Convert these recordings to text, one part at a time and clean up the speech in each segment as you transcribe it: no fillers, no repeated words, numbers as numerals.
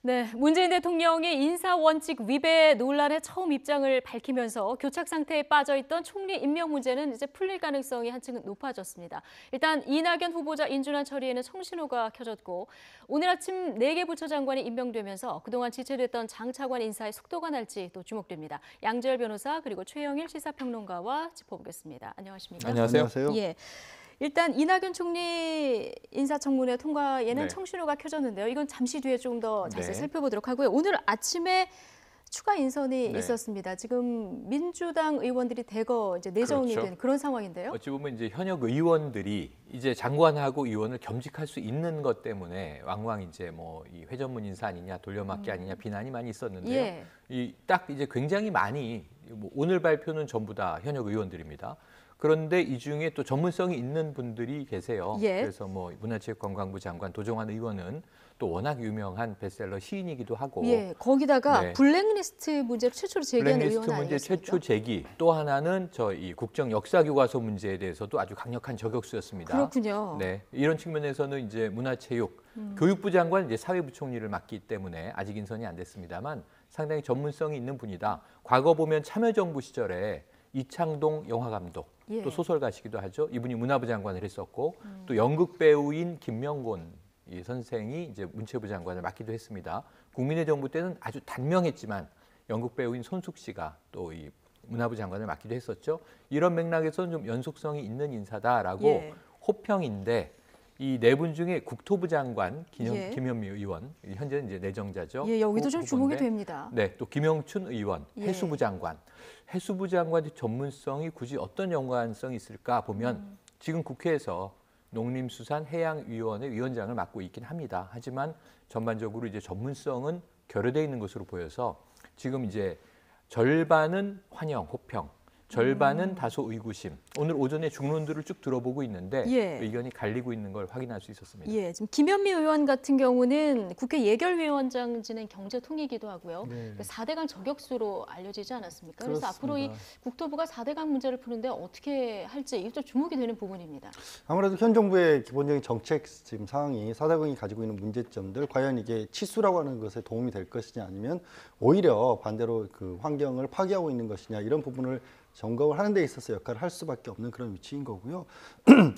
네, 문재인 대통령이 인사원칙 위배 논란에 처음 입장을 밝히면서 교착 상태에 빠져있던 총리 임명 문제는 이제 풀릴 가능성이 한층 높아졌습니다. 일단 이낙연 후보자 인준안 처리에는 청신호가 켜졌고 오늘 아침 4개 부처 장관이 임명되면서 그동안 지체됐던 장 차관 인사의 속도가 날지 또 주목됩니다. 양재열 변호사 그리고 최영일 시사평론가와 짚어보겠습니다. 안녕하십니까? 안녕하세요. 예. 일단 이낙연 총리 인사청문회 통과에는 네. 청신호가 켜졌는데요. 이건 잠시 뒤에 좀 더 자세히 네. 살펴보도록 하고요. 오늘 아침에 추가 인선이 네. 있었습니다. 지금 민주당 의원들이 대거 이제 내정이 그렇죠. 된 그런 상황인데요. 어찌 보면 이제 현역 의원들이 이제 장관하고 의원을 겸직할 수 있는 것 때문에 왕왕 이제 뭐 이 회전문 인사 아니냐, 돌려막기 아니냐 비난이 많이 있었는데요. 예. 이 딱 이제 굉장히 많이 뭐 오늘 발표는 전부 다 현역 의원들입니다. 그런데 이 중에 또 전문성이 있는 분들이 계세요. 예. 그래서 뭐 문화체육관광부 장관 도종환 의원은 또 워낙 유명한 베스트셀러 시인이기도 하고, 예, 거기다가 네. 블랙리스트 문제를 최초로 제기한 블랙리스트 의원 문제 아니겠습니까? 최초 제기, 또 하나는 저 이 국정 역사 교과서 문제에 대해서도 아주 강력한 저격수였습니다. 그렇군요. 네, 이런 측면에서는 이제 문화체육, 교육부 장관 이제 사회부총리를 맡기 때문에 아직 인선이 안 됐습니다만 상당히 전문성이 있는 분이다. 과거 보면 참여정부 시절에 이창동 영화감독, 예. 또 소설가시기도 하죠. 이분이 문화부 장관을 했었고, 또 연극 배우인 김명곤 이 선생이 이제 문체부 장관을 맡기도 했습니다. 국민의 정부 때는 아주 단명했지만 연극 배우인 손숙 씨가 또 이 문화부 장관을 맡기도 했었죠. 이런 맥락에서는 좀 연속성이 있는 인사다라고 예. 호평인데, 이 네 분 중에 국토부 장관 예. 김현미 의원, 현재는 이제 내정자죠. 예, 여기도 좀 주목이 후보인데, 됩니다. 네, 또 김영춘 의원, 예. 해수부 장관. 해수부 장관의 전문성이 굳이 어떤 연관성이 있을까 보면 지금 국회에서 농림수산해양위원회 위원장을 맡고 있긴 합니다. 하지만 전반적으로 이제 전문성은 결여되어 있는 것으로 보여서 지금 이제 절반은 환영, 호평, 절반은 다소 의구심. 오늘 오전에 중론들을 쭉 들어보고 있는데 예. 의견이 갈리고 있는 걸 확인할 수 있었습니다. 예, 지금 김현미 의원 같은 경우는 국회 예결위원장 지낸 경제통이기도 하고요. 네. 4대강 저격수로 알려지지 않았습니까? 그래서 그렇습니다. 앞으로 이 국토부가 4대강 문제를 푸는데 어떻게 할지 이것도 주목이 되는 부분입니다. 아무래도 현 정부의 기본적인 정책 지금 상황이 사대강이 가지고 있는 문제점들, 과연 이게 치수라고 하는 것에 도움이 될 것이냐, 아니면 오히려 반대로 그 환경을 파괴하고 있는 것이냐, 이런 부분을 점검을 하는 데 있어서 역할을 할 수밖에 없는 그런 위치인 거고요.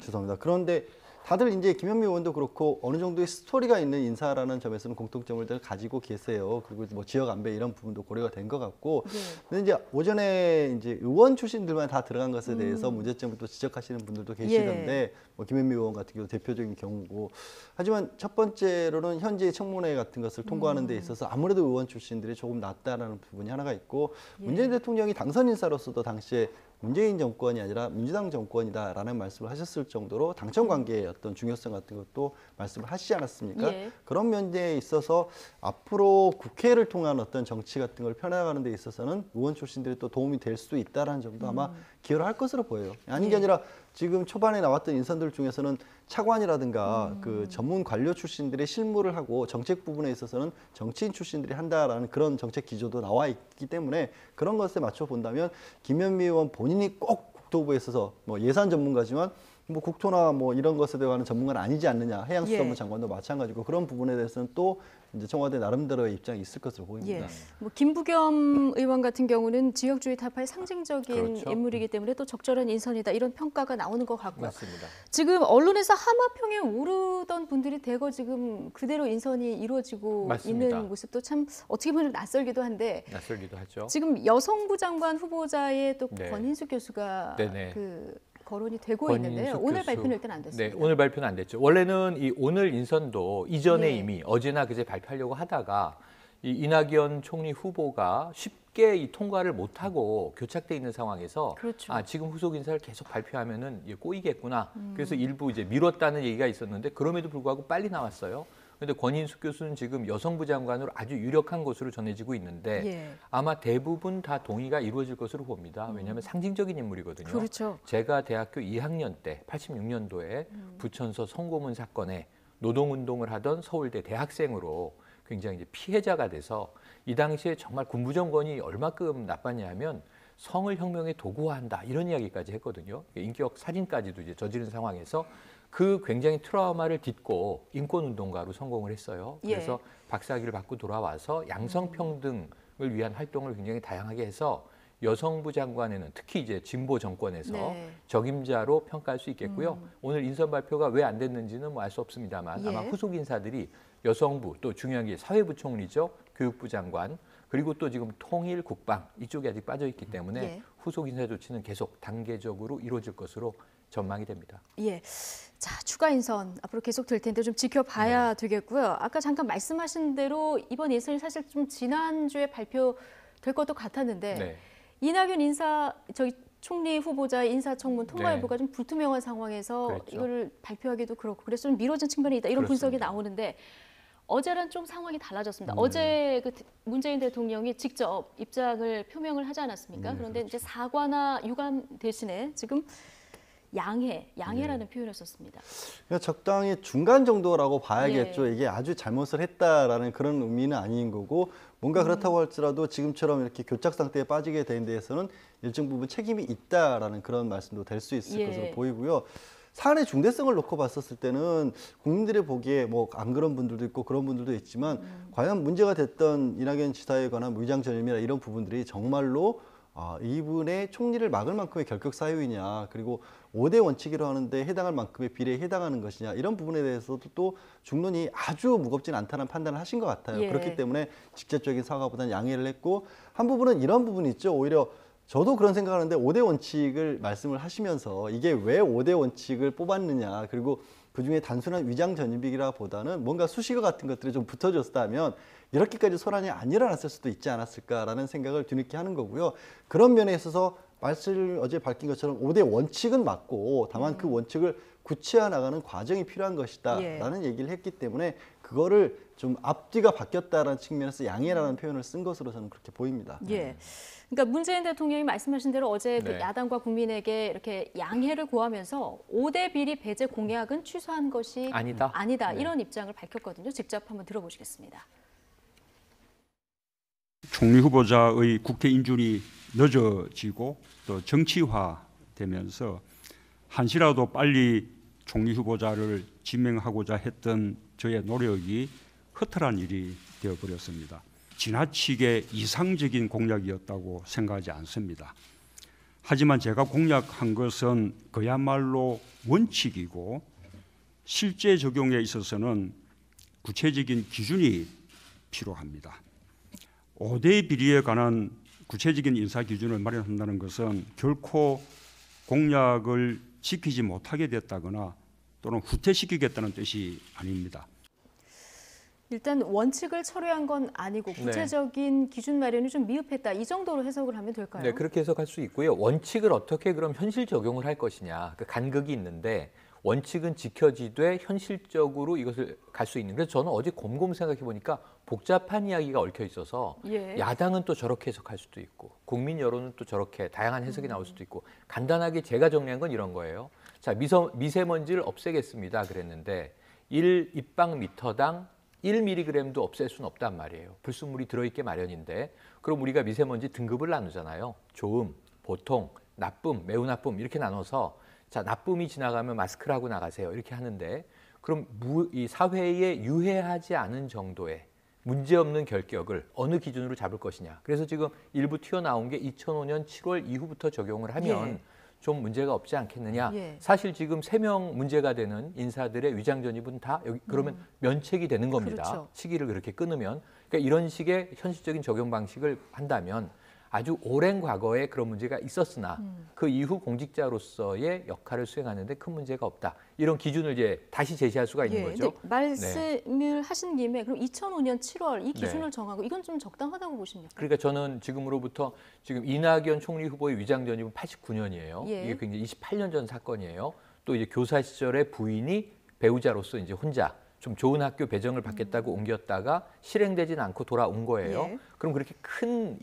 죄송합니다. 그런데 다들 이제 김현미 의원도 그렇고 어느 정도의 스토리가 있는 인사라는 점에서는 공통점을 가지고 계세요. 그리고 뭐 지역 안배 이런 부분도 고려가 된 것 같고. 네. 근데 이제 오전에 이제 의원 출신들만 다 들어간 것에 대해서 문제점을 또 지적하시는 분들도 계시던데, 뭐 김현미 의원 같은 경우 대표적인 경우고. 하지만 첫 번째로는 현재 청문회 같은 것을 통과하는 데 있어서 아무래도 의원 출신들이 조금 낫다라는 부분이 하나가 있고, 문재인 대통령이 당선 인사로서도 당시에 문재인 정권이 아니라 민주당 정권이다라는 말씀을 하셨을 정도로 당청 관계의 어떤 중요성 같은 것도 말씀을 하시지 않았습니까? 예. 그런 면에 있어서 앞으로 국회를 통한 어떤 정치 같은 걸 펴나가는 데 있어서는 의원 출신들이 또 도움이 될 수도 있다라는 점도 아마 기여를 할 것으로 보여요. 아닌 게 아니라 지금 초반에 나왔던 인선들 중에서는 차관이라든가 그 전문 관료 출신들의 실무를 하고 정책 부분에 있어서는 정치인 출신들이 한다라는 그런 정책 기조도 나와 있기 때문에 그런 것에 맞춰 본다면 김현미 의원 본인이 꼭 국토부에 있어서 뭐 예산 전문가지만 뭐 국토나 뭐 이런 것에 대한 전문가는 아니지 않느냐. 해양수산부 장관도 마찬가지고, 그런 부분에 대해서는 또 이제 청와대 나름대로의 입장이 있을 것으로 보입니다. 예. 뭐 김부겸 의원 같은 경우는 지역주의 타파의 상징적인 그렇죠. 인물이기 때문에 또 적절한 인선이다 이런 평가가 나오는 것 같고요. 맞습니다. 지금 언론에서 하마평에 오르던 분들이 대거 지금 그대로 인선이 이루어지고 맞습니다. 있는 모습도 참 어떻게 보면 낯설기도 한데, 낯설기도 하죠. 지금 여성부 장관 후보자의 또 네. 권인숙 교수가 네네. 그 거론이 되고 권인숙 있는데요. 오늘 교수. 발표는 일단 안 됐습니다. 네, 오늘 발표는 안 됐죠. 원래는 이 오늘 인선도 이전에 예. 이미 어제나 그제 발표하려고 하다가 이 이낙연 총리 후보가 쉽게 이 통과를 못하고 교착돼 있는 상황에서 그렇죠. 아, 지금 후속 인사를 계속 발표하면은 이게 꼬이겠구나. 그래서 일부 이제 미뤘다는 얘기가 있었는데 그럼에도 불구하고 빨리 나왔어요. 그런데 권인숙 교수는 지금 여성부 장관으로 아주 유력한 것으로 전해지고 있는데 예. 아마 대부분 다 동의가 이루어질 것으로 봅니다. 왜냐하면 상징적인 인물이거든요. 그렇죠. 제가 대학교 2학년 때 86년도에 부천서 성고문 사건에 노동운동을 하던 서울대 대학생으로 굉장히 이제 피해자가 돼서 이 당시에 정말 군부 정권이 얼마큼 나빴냐면 성을 혁명의 도구화한다 이런 이야기까지 했거든요. 인격 살인까지도 이제 저지른 상황에서 그 굉장히 트라우마를 딛고 인권운동가로 성공을 했어요. 예. 그래서 박사학위를 받고 돌아와서 양성평등을 위한 활동을 굉장히 다양하게 해서 여성부 장관에는 특히 이제 진보 정권에서 네. 적임자로 평가할 수 있겠고요. 오늘 인선 발표가 왜 안 됐는지는 뭐 알 수 없습니다만 예. 아마 후속 인사들이 여성부 또 중요한 게 사회부총리죠. 교육부 장관 그리고 또 지금 통일 국방 이쪽에 아직 빠져 있기 때문에 예. 후속 인사 조치는 계속 단계적으로 이루어질 것으로 전망이 됩니다. 예. 자, 추가 인선 앞으로 계속 될 텐데 좀 지켜봐야 되겠고요. 아까 잠깐 말씀하신 대로 이번 예선이 사실 좀 지난주에 발표될 것도 같았는데 네. 이낙연 총리 후보자 인사청문 통과 네. 여부가 좀 불투명한 상황에서 그랬죠. 이거를 발표하기도 그렇고 그래서 좀 미뤄진 측면이 있다 이런 분석이 그렇습니다. 나오는데 어제랑 좀 상황이 달라졌습니다. 어제 그 문재인 대통령이 직접 입장을 표명을 하지 않았습니까? 그런데 이제 사과나 유감 대신에 지금 양해라는 표현을 썼습니다. 그러니까 적당히 중간 정도라고 봐야겠죠. 예. 이게 아주 잘못을 했다라는 그런 의미는 아닌 거고 뭔가 그렇다고 할지라도 지금처럼 이렇게 교착 상태에 빠지게 된 데에서는 일정 부분 책임이 있다라는 그런 말씀도 될 수 있을 예. 것으로 보이고요. 사안의 중대성을 놓고 봤었을 때는 국민들이 보기에 뭐 안 그런 분들도 있고 그런 분들도 있지만 과연 문제가 됐던 이낙연 지사에 관한 위장 전임이나 이런 부분들이 정말로 이분의 총리를 막을 만큼의 결격 사유이냐 그리고 5대 원칙이라고 하는데 해당할 만큼의 비례에 해당하는 것이냐 이런 부분에 대해서도 또 중론이 아주 무겁진 않다는 판단을 하신 것 같아요. 예. 그렇기 때문에 직접적인 사과보다는 양해를 했고 한 부분은 이런 부분이 있죠. 오히려 저도 그런 생각하는데 5대 원칙을 말씀을 하시면서 이게 왜 5대 원칙을 뽑았느냐 그리고 그중에 단순한 위장 전입이라보다는 뭔가 수식어 같은 것들이 좀 붙어졌다면 이렇게까지 소란이 안 일어났을 수도 있지 않았을까라는 생각을 뒤늦게 하는 거고요. 그런 면에 있어서 말씀을 어제 밝힌 것처럼 5대 원칙은 맞고 다만 그 원칙을 구체화 나가는 과정이 필요한 것이다라는 얘기를 했기 때문에 그거를 좀 앞뒤가 바뀌었다라는 측면에서 양해라는 표현을 쓴 것으로 저는 그렇게 보입니다. 예. 그러니까 문재인 대통령이 말씀하신 대로 어제 그 네. 야당과 국민에게 이렇게 양해를 구하면서 5대 비리 배제 공약은 취소한 것이 아니다. 네. 이런 입장을 밝혔거든요. 직접 한번 들어보시겠습니다. 총리 후보자의 국회 인준이 늦어지고 또 정치화되면서 한시라도 빨리 총리 후보자를 지명하고자 했던 저의 노력이 허탈한 일이 되어버렸습니다. 지나치게 이상적인 공약이었다고 생각하지 않습니다. 하지만 제가 공약한 것은 그야말로 원칙이고 실제 적용에 있어서는 구체적인 기준이 필요합니다. 5대 비리에 관한 구체적인 인사 기준을 마련한다는 것은 결코 공약을 지키지 못하게 됐다거나 또는 후퇴시키겠다는 뜻이 아닙니다. 일단 원칙을 철회한 건 아니고 구체적인 기준 마련이 좀 미흡했다. 이 정도로 해석을 하면 될까요? 네, 그렇게 해석할 수 있고요. 원칙을 어떻게 그럼 현실 적용을 할 것이냐. 그 간극이 있는데 원칙은 지켜지되 현실적으로 이것을 갈 수 있는. 그래서 저는 어제 곰곰 생각해 보니까 복잡한 이야기가 얽혀 있어서 예. 야당은 또 저렇게 해석할 수도 있고 국민 여론은 또 저렇게 다양한 해석이 나올 수도 있고 간단하게 제가 정리한 건 이런 거예요. 자, 미세먼지를 없애겠습니다. 그랬는데 1입방미터당 1mg도 없앨 수는 없단 말이에요. 불순물이 들어있게 마련인데 그럼 우리가 미세먼지 등급을 나누잖아요. 좋음, 보통, 나쁨, 매우 나쁨 이렇게 나눠서 자 나쁨이 지나가면 마스크를 하고 나가세요. 이렇게 하는데 그럼 이 사회에 유해하지 않은 정도의 문제없는 결격을 어느 기준으로 잡을 것이냐. 그래서 지금 일부 튀어나온 게 2005년 7월 이후부터 적용을 하면 예. 좀 문제가 없지 않겠느냐. 예. 사실 지금 3명 문제가 되는 인사들의 위장 전입은 다 여기 그러면 면책이 되는 겁니다. 그렇죠. 시기를 그렇게 끊으면. 그러니까 이런 식의 현실적인 적용 방식을 한다면 아주 오랜 과거에 그런 문제가 있었으나 그 이후 공직자로서의 역할을 수행하는데 큰 문제가 없다. 이런 기준을 이제 다시 제시할 수가 있는 예, 거죠. 근데 말씀을 하신 김에 그럼 2005년 7월 이 기준을 네. 정하고 이건 좀 적당하다고 보십니까? 그러니까 저는 지금으로부터 지금 이낙연 총리 후보의 위장 전입은 89년이에요. 예. 이게 굉장히 28년 전 사건이에요. 또 이제 교사 시절에 부인이 배우자로서 이제 혼자 좀 좋은 학교 배정을 받겠다고 옮겼다가 실행되진 않고 돌아온 거예요. 예. 그럼 그렇게 큰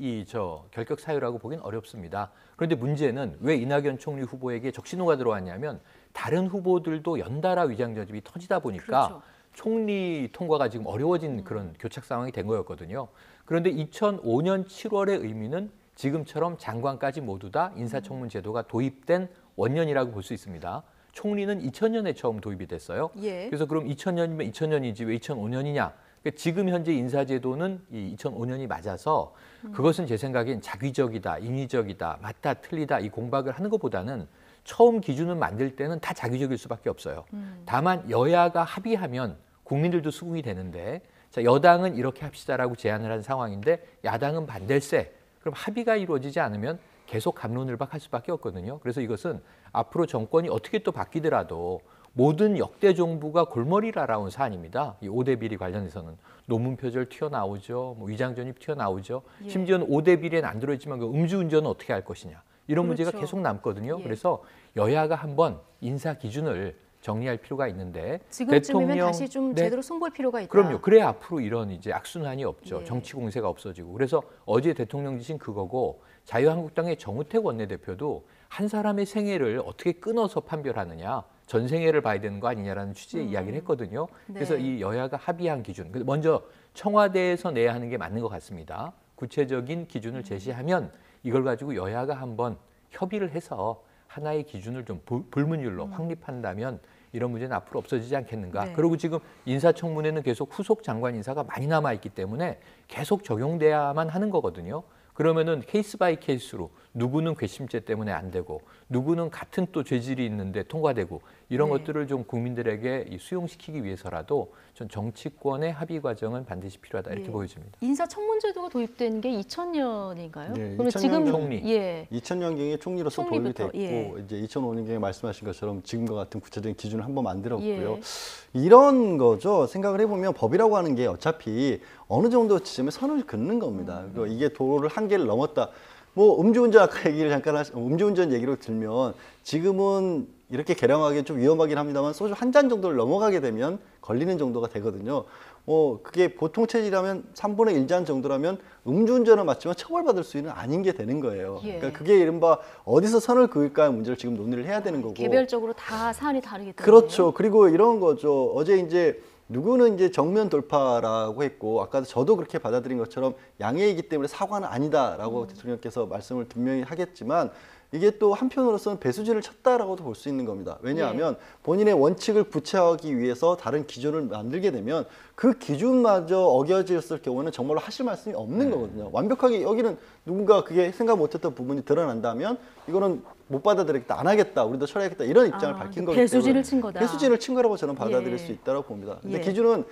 결격 사유라고 보기는 어렵습니다. 그런데 문제는 왜 이낙연 총리 후보에게 적신호가 들어왔냐면 다른 후보들도 연달아 위장 전입이 터지다 보니까 그렇죠. 총리 통과가 지금 어려워진 그런 교착 상황이 된 거였거든요. 그런데 2005년 7월의 의미는 지금처럼 장관까지 모두 다 인사청문 제도가 도입된 원년이라고 볼 수 있습니다. 총리는 2000년에 처음 도입이 됐어요. 예. 그래서 그럼 2000년이면 2000년이지 왜 2005년이냐? 그러니까 지금 현재 인사제도는 이 2005년이 맞아서 그것은 제 생각엔 자기적이다, 인위적이다, 맞다, 틀리다 이 공박을 하는 것보다는 처음 기준을 만들 때는 다 자기적일 수밖에 없어요. 다만 여야가 합의하면 국민들도 수긍이 되는데 자, 여당은 이렇게 합시다라고 제안을 한 상황인데 야당은 반댈세. 그럼 합의가 이루어지지 않으면 계속 갑론을박할 수밖에 없거든요. 그래서 이것은 앞으로 정권이 어떻게 또 바뀌더라도 모든 역대 정부가 골머리를 앓아온 사안입니다. 이 5대 비리 관련해서는 논문 표절 튀어나오죠. 뭐 위장 전입 튀어나오죠. 예. 심지어는 5대 비리에는 안 들어있지만 그 음주운전은 어떻게 할 것이냐. 이런 문제가 그렇죠. 계속 남거든요. 예. 그래서 여야가 한번 인사 기준을 정리할 필요가 있는데 지금쯤이면 다시 좀 네. 제대로 손볼 필요가 있다. 그럼요. 그래야 앞으로 이런 이제 악순환이 없죠. 예. 정치 공세가 없어지고. 그래서 어제 대통령 지신 그거고 자유한국당의 정우택 원내대표도 한 사람의 생애를 어떻게 끊어서 판별하느냐. 전 생애를 봐야 되는 거 아니냐라는 취지의 이야기를 했거든요. 그래서 네. 이 여야가 합의한 기준. 먼저 청와대에서 내야 하는 게 맞는 것 같습니다. 구체적인 기준을 제시하면 이걸 가지고 여야가 한번 협의를 해서 하나의 기준을 좀 불문율로 확립한다면 이런 문제는 앞으로 없어지지 않겠는가. 네. 그리고 지금 인사청문회는 계속 후속 장관 인사가 많이 남아있기 때문에 계속 적용돼야만 하는 거거든요. 그러면은 케이스 바이 케이스로 누구는 괘씸죄 때문에 안 되고 누구는 같은 또 죄질이 있는데 통과되고 이런 네. 것들을 좀 국민들에게 수용시키기 위해서라도 전 정치권의 합의 과정은 반드시 필요하다 이렇게 예. 보여집니다. 인사청문제도가 도입된 게 2000년인가요? 네, 그러면 2000년 지금 총리. 예. 2000년경에 총리로서 도입이 총리부터, 됐고 예. 이제 2005년경에 말씀하신 것처럼 지금과 같은 구체적인 기준을 한번 만들었고요. 예. 이런 거죠. 생각을 해보면 법이라고 하는 게 어차피 어느 정도 지점에 선을 긋는 겁니다. 그리고 이게 도로를 한계를 넘었다. 뭐 음주운전 아까 얘기를 잠깐 음주운전 얘기로 들면 지금은 이렇게 개량하기 좀 위험하긴 합니다만 소주 한 잔 정도를 넘어가게 되면 걸리는 정도가 되거든요. 그게 보통 체질이라면 3분의 1잔 정도라면 음주운전은 맞지만 처벌받을 수 있는 아닌 게 되는 거예요. 예. 그러니까 그게 이른바 어디서 선을 그을까의 문제를 지금 논의를 해야 되는 거고. 개별적으로 다 사안이 다르기 때문에. 그렇죠. 그리고 이런 거죠. 어제 이제 누구는 이제 정면 돌파라고 했고 아까도 저도 그렇게 받아들인 것처럼 양해이기 때문에 사과는 아니다라고 대통령께서 말씀을 분명히 하겠지만 이게 또 한편으로서는 배수진을 쳤다라고도 볼 수 있는 겁니다. 왜냐하면 본인의 원칙을 구체화하기 위해서 다른 기준을 만들게 되면 그 기준마저 어겨졌을 경우는 정말로 하실 말씀이 없는 거거든요. 완벽하게 여기는 누군가 그게 생각 못했던 부분이 드러난다면 이거는 못 받아들이겠다, 안 하겠다, 우리도 처리하겠다 이런 입장을 밝힌 거기 때문에 배수진을 친 거다. 배수진을 친 거라고 저는 받아들일 예. 수 있다고 봅니다. 근데 예. 기준은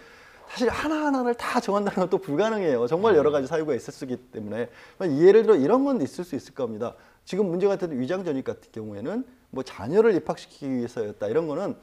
사실 하나하나를 다 정한다는 건 또 불가능해요. 정말 여러 가지 사유가 있을 수있기 때문에 예를 들어 이런 건 있을 수 있을 겁니다. 지금 문제가 되는 위장 전입 같은 경우에는 뭐 자녀를 입학시키기 위해서였다 이런 거는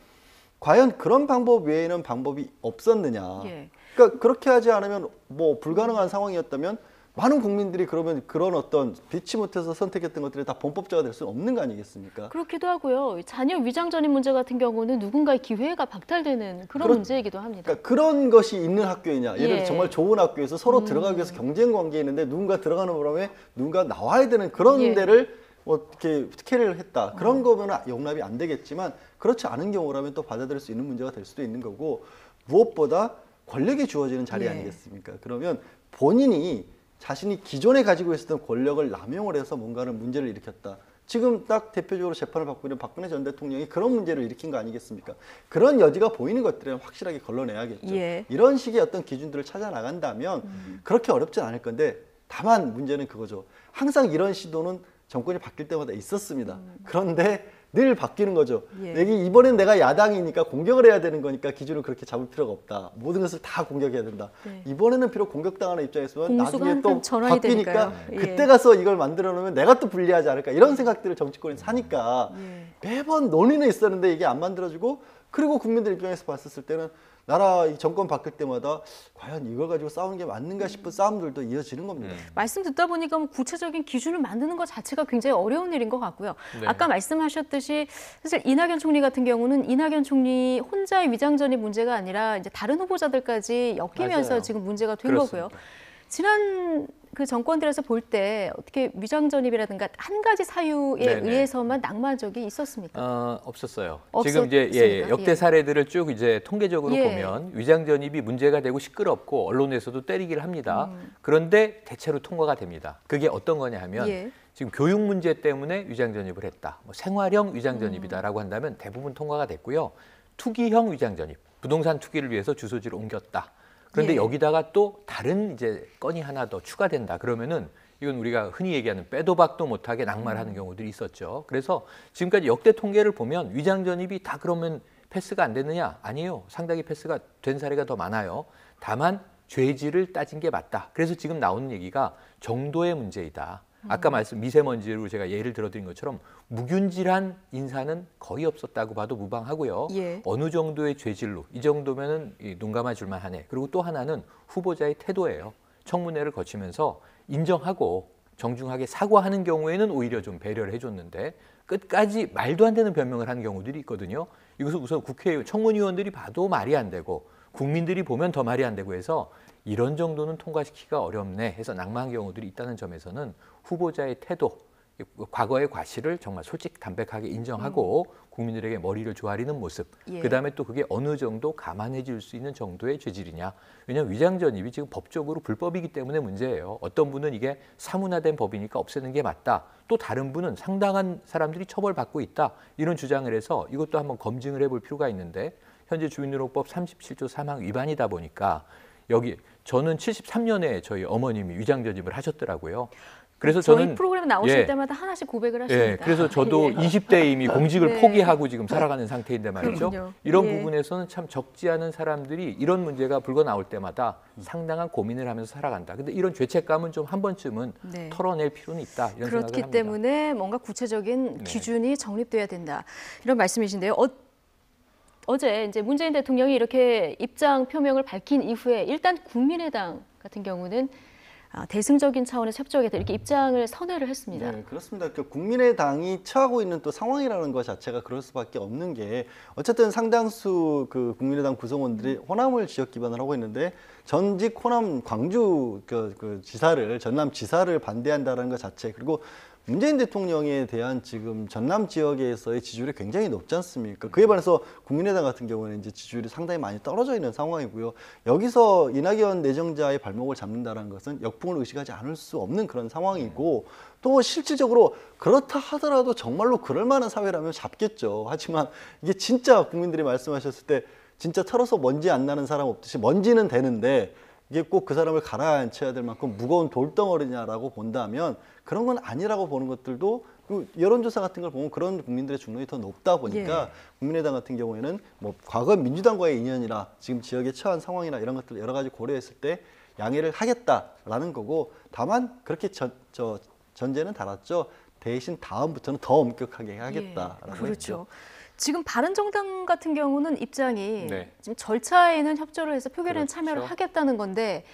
과연 그런 방법 외에는 방법이 없었느냐. 예. 그러니까 그렇게 하지 않으면 뭐 불가능한 상황이었다면 많은 국민들이 그러면 그런 어떤 비치 못해서 선택했던 것들이 다 범법자가 될 수는 없는 거 아니겠습니까? 그렇기도 하고요. 자녀 위장 전입 문제 같은 경우는 누군가의 기회가 박탈되는 그런 문제이기도 합니다. 그러니까 그런 것이 있는 학교이냐. 예를 들어 예. 정말 좋은 학교에서 서로 들어가기 위해서 경쟁 관계에 있는데 누군가 들어가는 바람에 누군가 나와야 되는 그런 예. 데를 어떻게 특혜를 했다. 그런 거면 용납이 안 되겠지만 그렇지 않은 경우라면 또 받아들일 수 있는 문제가 될 수도 있는 거고 무엇보다 권력이 주어지는 자리 예. 아니겠습니까? 그러면 본인이 자신이 기존에 가지고 있었던 권력을 남용을 해서 뭔가를 문제를 일으켰다. 지금 딱 대표적으로 재판을 받고 있는 박근혜 전 대통령이 그런 문제를 일으킨 거 아니겠습니까? 그런 여지가 보이는 것들은 확실하게 걸러내야겠죠. 예. 이런 식의 어떤 기준들을 찾아 나간다면 그렇게 어렵진 않을 건데 다만 문제는 그거죠. 항상 이런 시도는 정권이 바뀔 때마다 있었습니다. 그런데 늘 바뀌는 거죠. 예. 이번엔 내가 야당이니까 공격을 해야 되는 거니까 기준을 그렇게 잡을 필요가 없다. 모든 것을 다 공격해야 된다. 네. 이번에는 비록 공격당하는 입장에서는 공수가 나중에 또 한참 전환이 바뀌니까 되니까요. 예. 그때 가서 이걸 만들어 놓으면 내가 또 불리하지 않을까 이런 생각들을 정치권이 사니까 예. 매번 논의는 있었는데 이게 안 만들어지고 그리고 국민들 입장에서 봤었을 때는 나라 이 정권 바뀔 때마다 과연 이걸 가지고 싸우는 게 맞는가 싶은 싸움들도 이어지는 겁니다. 말씀 듣다 보니까 뭐 구체적인 기준을 만드는 것 자체가 굉장히 어려운 일인 것 같고요. 네. 아까 말씀하셨듯이 사실 이낙연 총리 같은 경우는 이낙연 총리 혼자의 위장 전입 문제가 아니라 이제 다른 후보자들까지 엮이면서 맞아요. 지금 문제가 된 그렇습니다. 거고요. 지난 그 정권들에서 볼 때 어떻게 위장 전입이라든가 한 가지 사유에 네네. 의해서만 낙마 적이 있었습니까? 없었어요. 없었습니까? 지금 이제 역대 예. 사례들을 쭉 이제 통계적으로 예. 보면 위장 전입이 문제가 되고 시끄럽고 언론에서도 때리기를 합니다. 그런데 대체로 통과가 됩니다. 그게 어떤 거냐 하면 예. 지금 교육 문제 때문에 위장 전입을 했다. 뭐 생활형 위장 전입이다라고 한다면 대부분 통과가 됐고요. 투기형 위장 전입, 부동산 투기를 위해서 주소지를 옮겼다. 그런데 예. 여기다가 또 다른 이제 건이 하나 더 추가된다. 그러면은 이건 우리가 흔히 얘기하는 빼도 박도 못하게 낙마를 하는 경우들이 있었죠. 그래서 지금까지 역대 통계를 보면 위장 전입이 다 그러면 패스가 안 됐느냐? 아니에요. 상당히 패스가 된 사례가 더 많아요. 다만 죄질을 따진 게 맞다. 그래서 지금 나오는 얘기가 정도의 문제이다. 아까 말씀 미세먼지로 제가 예를 들어드린 것처럼 무균질한 인사는 거의 없었다고 봐도 무방하고요. 예. 어느 정도의 죄질로 이 정도면은 눈 감아 줄만 하네. 그리고 또 하나는 후보자의 태도예요. 청문회를 거치면서 인정하고 정중하게 사과하는 경우에는 오히려 좀 배려를 해줬는데 끝까지 말도 안 되는 변명을 하는 경우들이 있거든요. 이것을 우선 국회 청문위원들이 봐도 말이 안 되고 국민들이 보면 더 말이 안 되고 해서 이런 정도는 통과시키기가 어렵네 해서 낙마한 경우들이 있다는 점에서는 후보자의 태도, 과거의 과실을 정말 솔직 담백하게 인정하고 국민들에게 머리를 조아리는 모습, 예. 그다음에 또 그게 어느 정도 감안해질 수 있는 정도의 죄질이냐. 왜냐하면 위장 전입이 지금 법적으로 불법이기 때문에 문제예요. 어떤 분은 이게 사문화된 법이니까 없애는 게 맞다. 또 다른 분은 상당한 사람들이 처벌받고 있다. 이런 주장을 해서 이것도 한번 검증을 해볼 필요가 있는데 현재 주민등록법 37조 3항 위반이다 보니까 여기 저는 73년에 저희 어머님이 위장 전입을 하셨더라고요. 그래서 저희 저는 프로그램 나오실 예. 때마다 하나씩 고백을 하십니다. 예, 그래서 저도 예. 20대에 이미 공직을 네. 포기하고 지금 살아가는 상태인데 말이죠. 그렇군요. 이런 예. 부분에서는 참 적지 않은 사람들이 이런 문제가 불거 나올 때마다 상당한 고민을 하면서 살아간다. 근데 이런 죄책감은 좀 한 번쯤은 네. 털어낼 필요는 있다. 이런 생각을 그렇기 합니다. 때문에 뭔가 구체적인 네. 기준이 정립돼야 된다. 이런 말씀이신데요. 어제 이제 문재인 대통령이 이렇게 입장 표명을 밝힌 이후에 일단 국민의당 같은 경우는 대승적인 차원에서 협조하겠다 이렇게 입장을 선회를 했습니다. 네, 그렇습니다. 국민의당이 처하고 있는 또 상황이라는 것 자체가 그럴 수밖에 없는 게 어쨌든 상당수 그 국민의당 구성원들이 호남을 지역 기반으로 하고 있는데 전직 호남 광주 그 지사를 전남 지사를 반대한다는 것 자체 그리고 문재인 대통령에 대한 지금 전남 지역에서의 지지율이 굉장히 높지 않습니까? 그에 반해서 국민의당 같은 경우는 이제 지지율이 상당히 많이 떨어져 있는 상황이고요. 여기서 이낙연 내정자의 발목을 잡는다는 것은 역풍을 의식하지 않을 수 없는 그런 상황이고 또 실질적으로 그렇다 하더라도 정말로 그럴 만한 사회라면 잡겠죠. 하지만 이게 진짜 국민들이 말씀하셨을 때 진짜 털어서 먼지 안 나는 사람 없듯이 먼지는 되는데 이게 꼭 그 사람을 가라앉혀야 될 만큼 무거운 돌덩어리냐라고 본다면 그런 건 아니라고 보는 것들도 그 여론조사 같은 걸 보면 그런 국민들의 중론이 더 높다 보니까 국민의당 같은 경우에는 뭐 과거 민주당과의 인연이나 지금 지역에 처한 상황이나 이런 것들 여러 가지 고려했을 때 양해를 하겠다라는 거고 다만 그렇게 전제는 달았죠. 대신 다음부터는 더 엄격하게 하겠다라는 그렇죠. 했죠. 지금 바른정당 같은 경우는 입장이 네. 지금 절차에는 협조를 해서 표결에는 그렇죠. 참여를 하겠다는 건데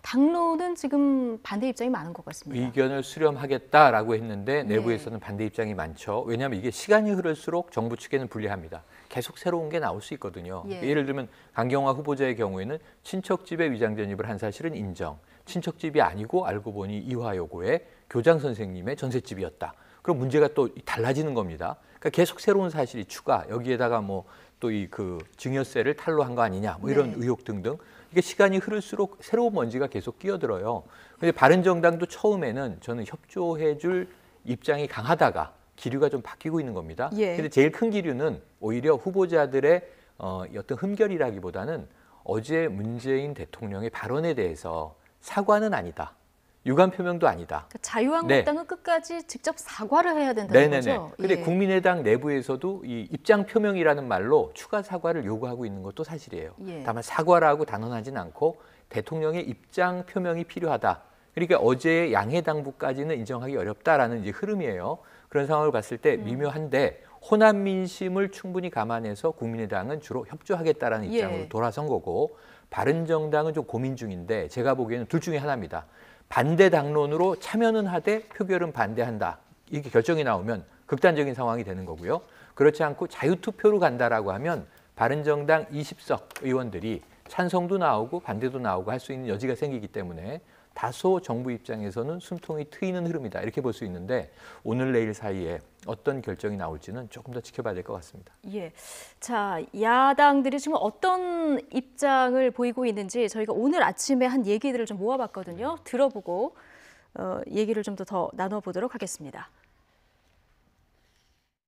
당론은 지금 반대 입장이 많은 것 같습니다. 의견을 수렴하겠다라고 했는데 네. 내부에서는 반대 입장이 많죠. 왜냐하면 이게 시간이 흐를수록 정부 측에는 불리합니다. 계속 새로운 게 나올 수 있거든요. 예. 예를 들면 강경화 후보자의 경우에는 친척집에 위장 전입을 한 사실은 인정. 친척집이 아니고 알고 보니 이화 여고의 교장 선생님의 전셋집이었다. 그럼 문제가 또 달라지는 겁니다. 그러니까 계속 새로운 사실이 추가. 여기에다가 뭐 또 이 그 증여세를 탈루한 거 아니냐. 뭐 이런 네. 의혹 등등. 이게 시간이 흐를수록 새로운 먼지가 계속 끼어들어요. 근데 바른정당도 처음에는 저는 협조해줄 입장이 강하다가 기류가 좀 바뀌고 있는 겁니다. 예. 근데 제일 큰 기류는 오히려 후보자들의 어떤 흠결이라기보다는 어제 문재인 대통령의 발언에 대해서 사과는 아니다. 유감 표명도 아니다. 그러니까 자유한국당은 끝까지 직접 사과를 해야 된다는 거죠. 근데 예. 국민의당 내부에서도 이 입장 표명이라는 말로 추가 사과를 요구하고 있는 것도 사실이에요. 예. 다만 사과라고 단언하진 않고 대통령의 입장 표명이 필요하다. 그러니까 어제의 양해 당부까지는 인정하기 어렵다라는 이제 흐름이에요. 그런 상황을 봤을 때 미묘한데 호남 민심을 충분히 감안해서 국민의당은 주로 협조하겠다라는 입장으로 예. 돌아선 거고 바른정당은 좀 고민 중인데 제가 보기에는 둘 중에 하나입니다. 반대 당론으로 참여는 하되 표결은 반대한다. 이렇게 결정이 나오면 극단적인 상황이 되는 거고요. 그렇지 않고 자유투표로 간다라고 하면 바른정당 20석 의원들이 찬성도 나오고 반대도 나오고 할 수 있는 여지가 생기기 때문에 다소 정부 입장에서는 숨통이 트이는 흐름이다 이렇게 볼 수 있는데 오늘 내일 사이에 어떤 결정이 나올지는 조금 더 지켜봐야 될 것 같습니다. 예. 자, 야당들이 지금 어떤 입장을 보이고 있는지 저희가 오늘 아침에 한 얘기들을 좀 모아봤거든요. 들어보고 얘기를 좀 더 나눠보도록 하겠습니다.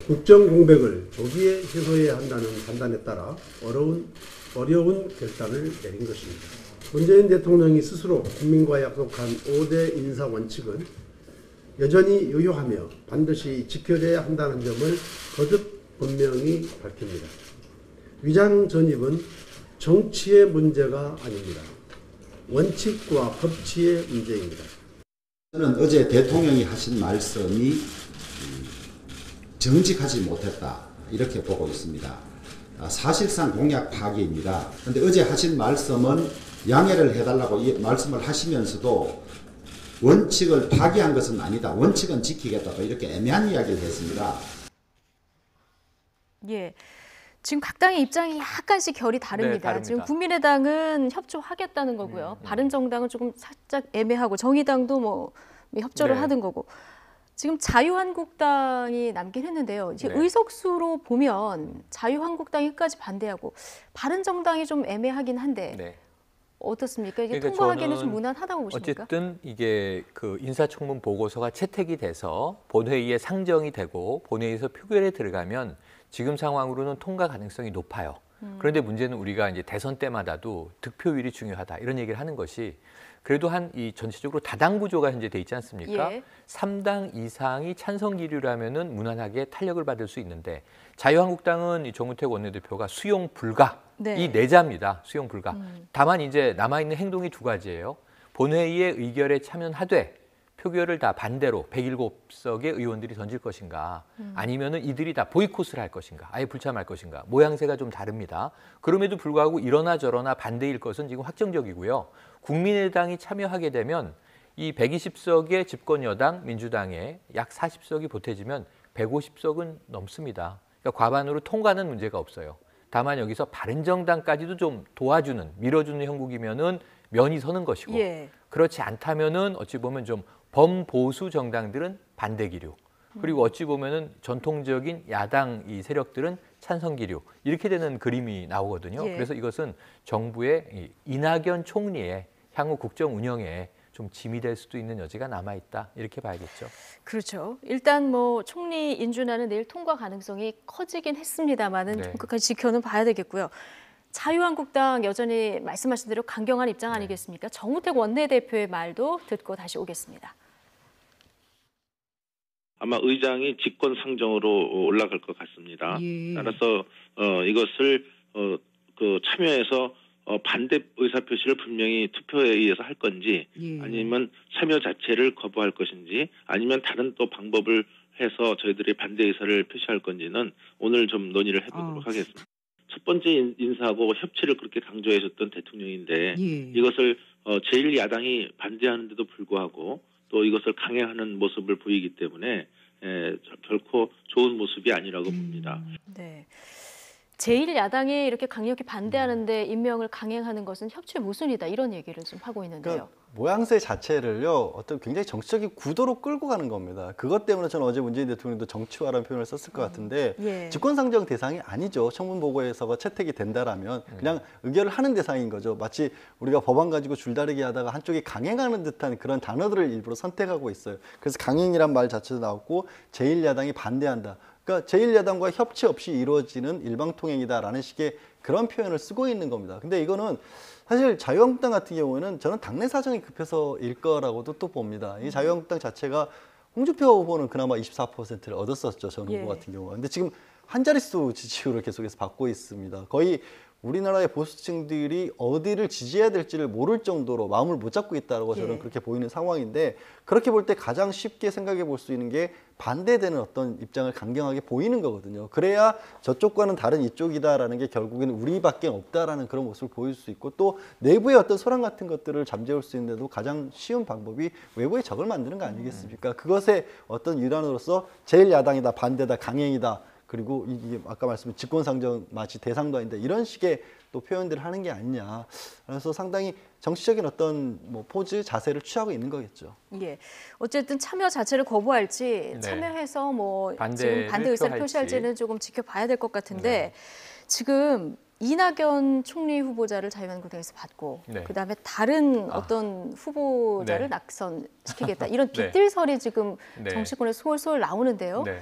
국정 공백을 조기에 해소해야 한다는 판단에 따라 어려운 결단을 내린 것입니다. 문재인 대통령이 스스로 국민과 약속한 5대 인사 원칙은 여전히 유효하며 반드시 지켜져야 한다는 점을 거듭 분명히 밝힙니다. 위장 전입은 정치의 문제가 아닙니다. 원칙과 법치의 문제입니다. 저는 어제 대통령이 하신 말씀이 정직하지 못했다 이렇게 보고 있습니다. 사실상 공약 파기입니다. 그런데 어제 하신 말씀은 양해를 해달라고 말씀을 하시면서도 원칙을 파기한 것은 아니다. 원칙은 지키겠다. 이렇게 애매한 이야기를 했습니다. 예. 지금 각 당의 입장이 약간씩 결이 다릅니다. 네, 다릅니다. 지금 국민의당은 협조하겠다는 거고요. 바른정당은 조금 살짝 애매하고 정의당도 뭐 협조를 네. 하는 거고. 지금 자유한국당이 남긴 했는데요. 이제 네. 의석수로 보면 자유한국당이 끝까지 반대하고 바른정당이 좀 애매하긴 한데 네. 어떻습니까? 이게 그러니까 통과하기는 좀 저는 무난하다고 보십니까? 어쨌든 이게 그 인사청문 보고서가 채택이 돼서 본회의에 상정이 되고 본회의에서 표결에 들어가면 지금 상황으로는 통과 가능성이 높아요. 그런데 문제는 우리가 이제 대선 때마다도 득표율이 중요하다 이런 얘기를 하는 것이 그래도 한 이 전체적으로 다당 구조가 현재 돼 있지 않습니까? 예. 3당 이상이 찬성 기류라면은 무난하게 탄력을 받을 수 있는데 자유한국당은 이 정우택 원내대표가 수용 불가 네. 이 내자입니다. 수용 불가. 다만 이제 남아 있는 행동이 두 가지예요. 본회의의 의결에 참여하되 표결을 다 반대로 107석의 의원들이 던질 것인가 아니면은 이들이 다 보이콧을 할 것인가 아예 불참할 것인가 모양새가 좀 다릅니다. 그럼에도 불구하고 이러나 저러나 반대일 것은 지금 확정적이고요. 국민의당이 참여하게 되면 이 120석의 집권 여당 민주당에 약 40석이 보태지면 150석은 넘습니다. 그러니까 과반으로 통과는 문제가 없어요. 다만 여기서 바른정당까지도 좀 도와주는 밀어주는 형국이면은 면이 서는 것이고 예. 그렇지 않다면은 어찌 보면 좀 범보수 정당들은 반대 기류 그리고 어찌 보면은 전통적인 야당 이 세력들은 찬성 기류 이렇게 되는 그림이 나오거든요. 예. 그래서 이것은 정부의 이 이낙연 총리의 향후 국정 운영에 좀 짐이 될 수도 있는 여지가 남아 있다 이렇게 봐야겠죠. 그렇죠. 일단 뭐 총리 인준안은 내일 통과 가능성이 커지긴 했습니다만은 네. 좀 끝까지 지켜는 봐야 되겠고요. 자유한국당 여전히 말씀하신 대로 강경한 입장 아니겠습니까? 정우택 원내대표의 말도 듣고 다시 오겠습니다. 아마 의장이 직권 상정으로 올라갈 것 같습니다. 예. 따라서 이것을 참여해서 반대 의사 표시를 분명히 투표에 의해서 할 건지 예. 아니면 참여 자체를 거부할 것인지 아니면 다른 또 방법을 해서 저희들이 반대 의사를 표시할 건지는 오늘 좀 논의를 해보도록 하겠습니다. 첫 번째 인사하고 협치를 그렇게 강조해 줬던 대통령인데 예. 이것을 제1야당이 반대하는데도 불구하고 또 이것을 강행하는 모습을 보이기 때문에 결코 좋은 모습이 아니라고 봅니다. 네. 제1야당이 이렇게 강력히 반대하는데 임명을 강행하는 것은 협치의 모순이다 이런 얘기를 좀 하고 있는데요. 그러니까 모양새 자체를요 어떤 굉장히 정치적인 구도로 끌고 가는 겁니다. 그것 때문에 저는 어제 문재인 대통령도 정치화라는 표현을 썼을 것 같은데 예. 직권상정 대상이 아니죠. 청문 보고에서가 채택이 된다라면 그냥 의결을 하는 대상인 거죠. 마치 우리가 법안 가지고 줄다리기 하다가 한쪽이 강행하는 듯한 그런 단어들을 일부러 선택하고 있어요. 그래서 강행이란 말 자체도 나왔고 제1야당이 반대한다. 그러니까 제1야당과 협치 없이 이루어지는 일방통행이다라는 식의 그런 표현을 쓰고 있는 겁니다. 근데 이거는 사실 자유한국당 같은 경우에는 저는 당내 사정이 급해서일 거라고도 또 봅니다. 이 자유한국당 자체가 홍준표 후보는 그나마 24%를 얻었었죠. 전 후보 예. 같은 경우가. 근데 지금 한 자릿수 지지율을 계속해서 받고 있습니다. 거의 우리나라의 보수층들이 어디를 지지해야 될지를 모를 정도로 마음을 못 잡고 있다고 저는 예. 그렇게 보이는 상황인데 그렇게 볼 때 가장 쉽게 생각해 볼 수 있는 게 반대되는 어떤 입장을 강경하게 보이는 거거든요. 그래야 저쪽과는 다른 이쪽이다라는 게 결국에는 우리밖에 없다라는 그런 모습을 보일 수 있고 또 내부의 어떤 소란 같은 것들을 잠재울 수 있는데도 가장 쉬운 방법이 외부의 적을 만드는 거 아니겠습니까? 그것의 어떤 일환으로서 제1야당이다, 반대다, 강행이다. 그리고 이게 아까 말씀드린 직권상정 마치 대상도 아닌데 이런 식의 또 표현들을 하는 게 아니냐. 그래서 상당히 정치적인 어떤 뭐 포즈, 자세를 취하고 있는 거겠죠. 예. 어쨌든 참여 자체를 거부할지 네. 참여해서 뭐 반대를 지금 반대 의사를 표할지. 표시할지는 조금 지켜봐야 될 것 같은데 지금 이낙연 총리 후보자를 자유한국당에서 받고 네. 그다음에 다른 어떤 후보자를 네. 낙선시키겠다. 이런 네. 빗들설이 지금 네. 정치권에 솔솔 나오는데요. 네.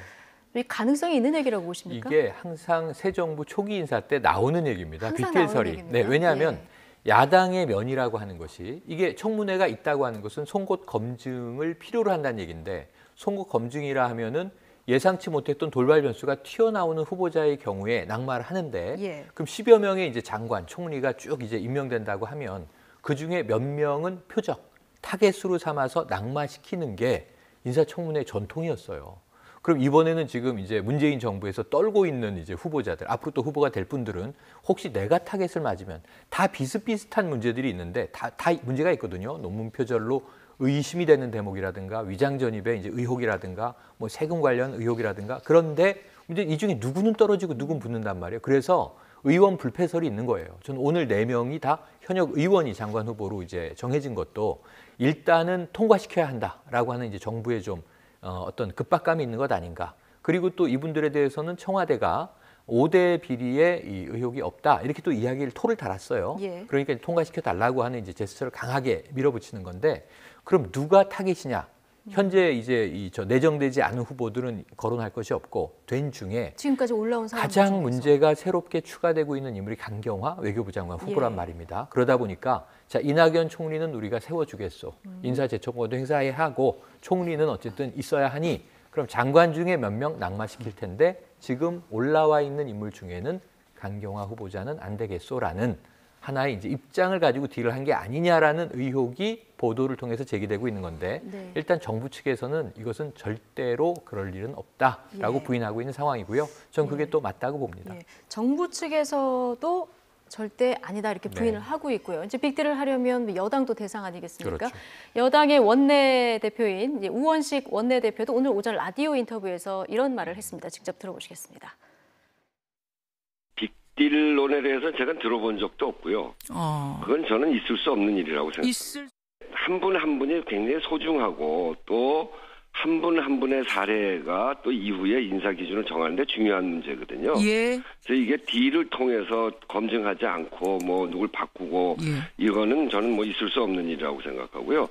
이 가능성이 있는 얘기라고 보십니까? 이게 항상 새 정부 초기 인사 때 나오는 얘기입니다. 항상 빗길설이. 나오는 얘기입니다. 네, 왜냐하면 예. 야당의 면이라고 하는 것이 이게 청문회가 있다고 하는 것은 송곳 검증을 필요로 한다는 얘기인데 송곳 검증이라 하면은 예상치 못했던 돌발 변수가 튀어나오는 후보자의 경우에 낙마를 하는데 예. 그럼 10여 명의 이제 장관, 총리가 쭉 이제 임명된다고 하면 그 중에 몇 명은 표적, 타겟으로 삼아서 낙마시키는 게 인사청문회 전통이었어요. 그럼 이번에는 지금 이제 문재인 정부에서 떨고 있는 이제 후보자들, 앞으로 또 후보가 될 분들은 혹시 내가 타겟을 맞으면 다 비슷비슷한 문제들이 있는데 다 문제가 있거든요. 논문 표절로 의심이 되는 대목이라든가 위장 전입의 이제 의혹이라든가 뭐 세금 관련 의혹이라든가 그런데 이제 이 중에 누구는 떨어지고 누구는 붙는단 말이에요. 그래서 의원 불패설이 있는 거예요. 저는 오늘 4명이 다 현역 의원이 장관 후보로 이제 정해진 것도 일단은 통과시켜야 한다라고 하는 이제 정부의 좀 어떤 급박감이 있는 것 아닌가. 그리고 또 이분들에 대해서는 청와대가 5대 비리에 이 의혹이 없다 이렇게 또 이야기를 토를 달았어요. 예. 그러니까 통과시켜 달라고 하는 이제 제스처를 강하게 밀어붙이는 건데 그럼 누가 타겟이냐? 현재 이제 저 내정되지 않은 후보들은 거론할 것이 없고 된 중에 지금까지 올라온 사람 가장 문제가 새롭게 추가되고 있는 인물이 강경화 외교부 장관 후보란 예. 말입니다. 그러다 보니까 자 이낙연 총리는 우리가 세워주겠소. 인사재청권도 행사해야 하고 총리는 어쨌든 있어야 하니 그럼 장관 중에 몇 명 낙마시킬 텐데 지금 올라와 있는 인물 중에는 강경화 후보자는 안 되겠소라는 하나의 이제 입장을 가지고 딜을 한 게 아니냐라는 의혹이 보도를 통해서 제기되고 있는 건데 네. 일단 정부 측에서는 이것은 절대로 그럴 일은 없다라고 예. 부인하고 있는 상황이고요. 전 그게 또 맞다고 봅니다. 예. 정부 측에서도 절대 아니다 이렇게 부인을 네. 하고 있고요. 이제 빅딜을 하려면 여당도 대상 아니겠습니까? 그렇죠. 여당의 원내대표인 이제 우원식 원내대표도 오늘 오전 라디오 인터뷰에서 이런 말을 했습니다. 직접 들어보시겠습니다. 빅딜론에 대해서 제가 들어본 적도 없고요. 그건 저는 있을 수 없는 일이라고 생각합니다. 한 분 한 분이 굉장히 소중하고 또 한 분 한 분의 사례가 또 이후에 인사 기준을 정하는데 중요한 문제거든요. 예. 그래서 이게 딜을 통해서 검증하지 않고 뭐 누굴 바꾸고 이거는 저는 뭐 있을 수 없는 일이라고 생각하고요.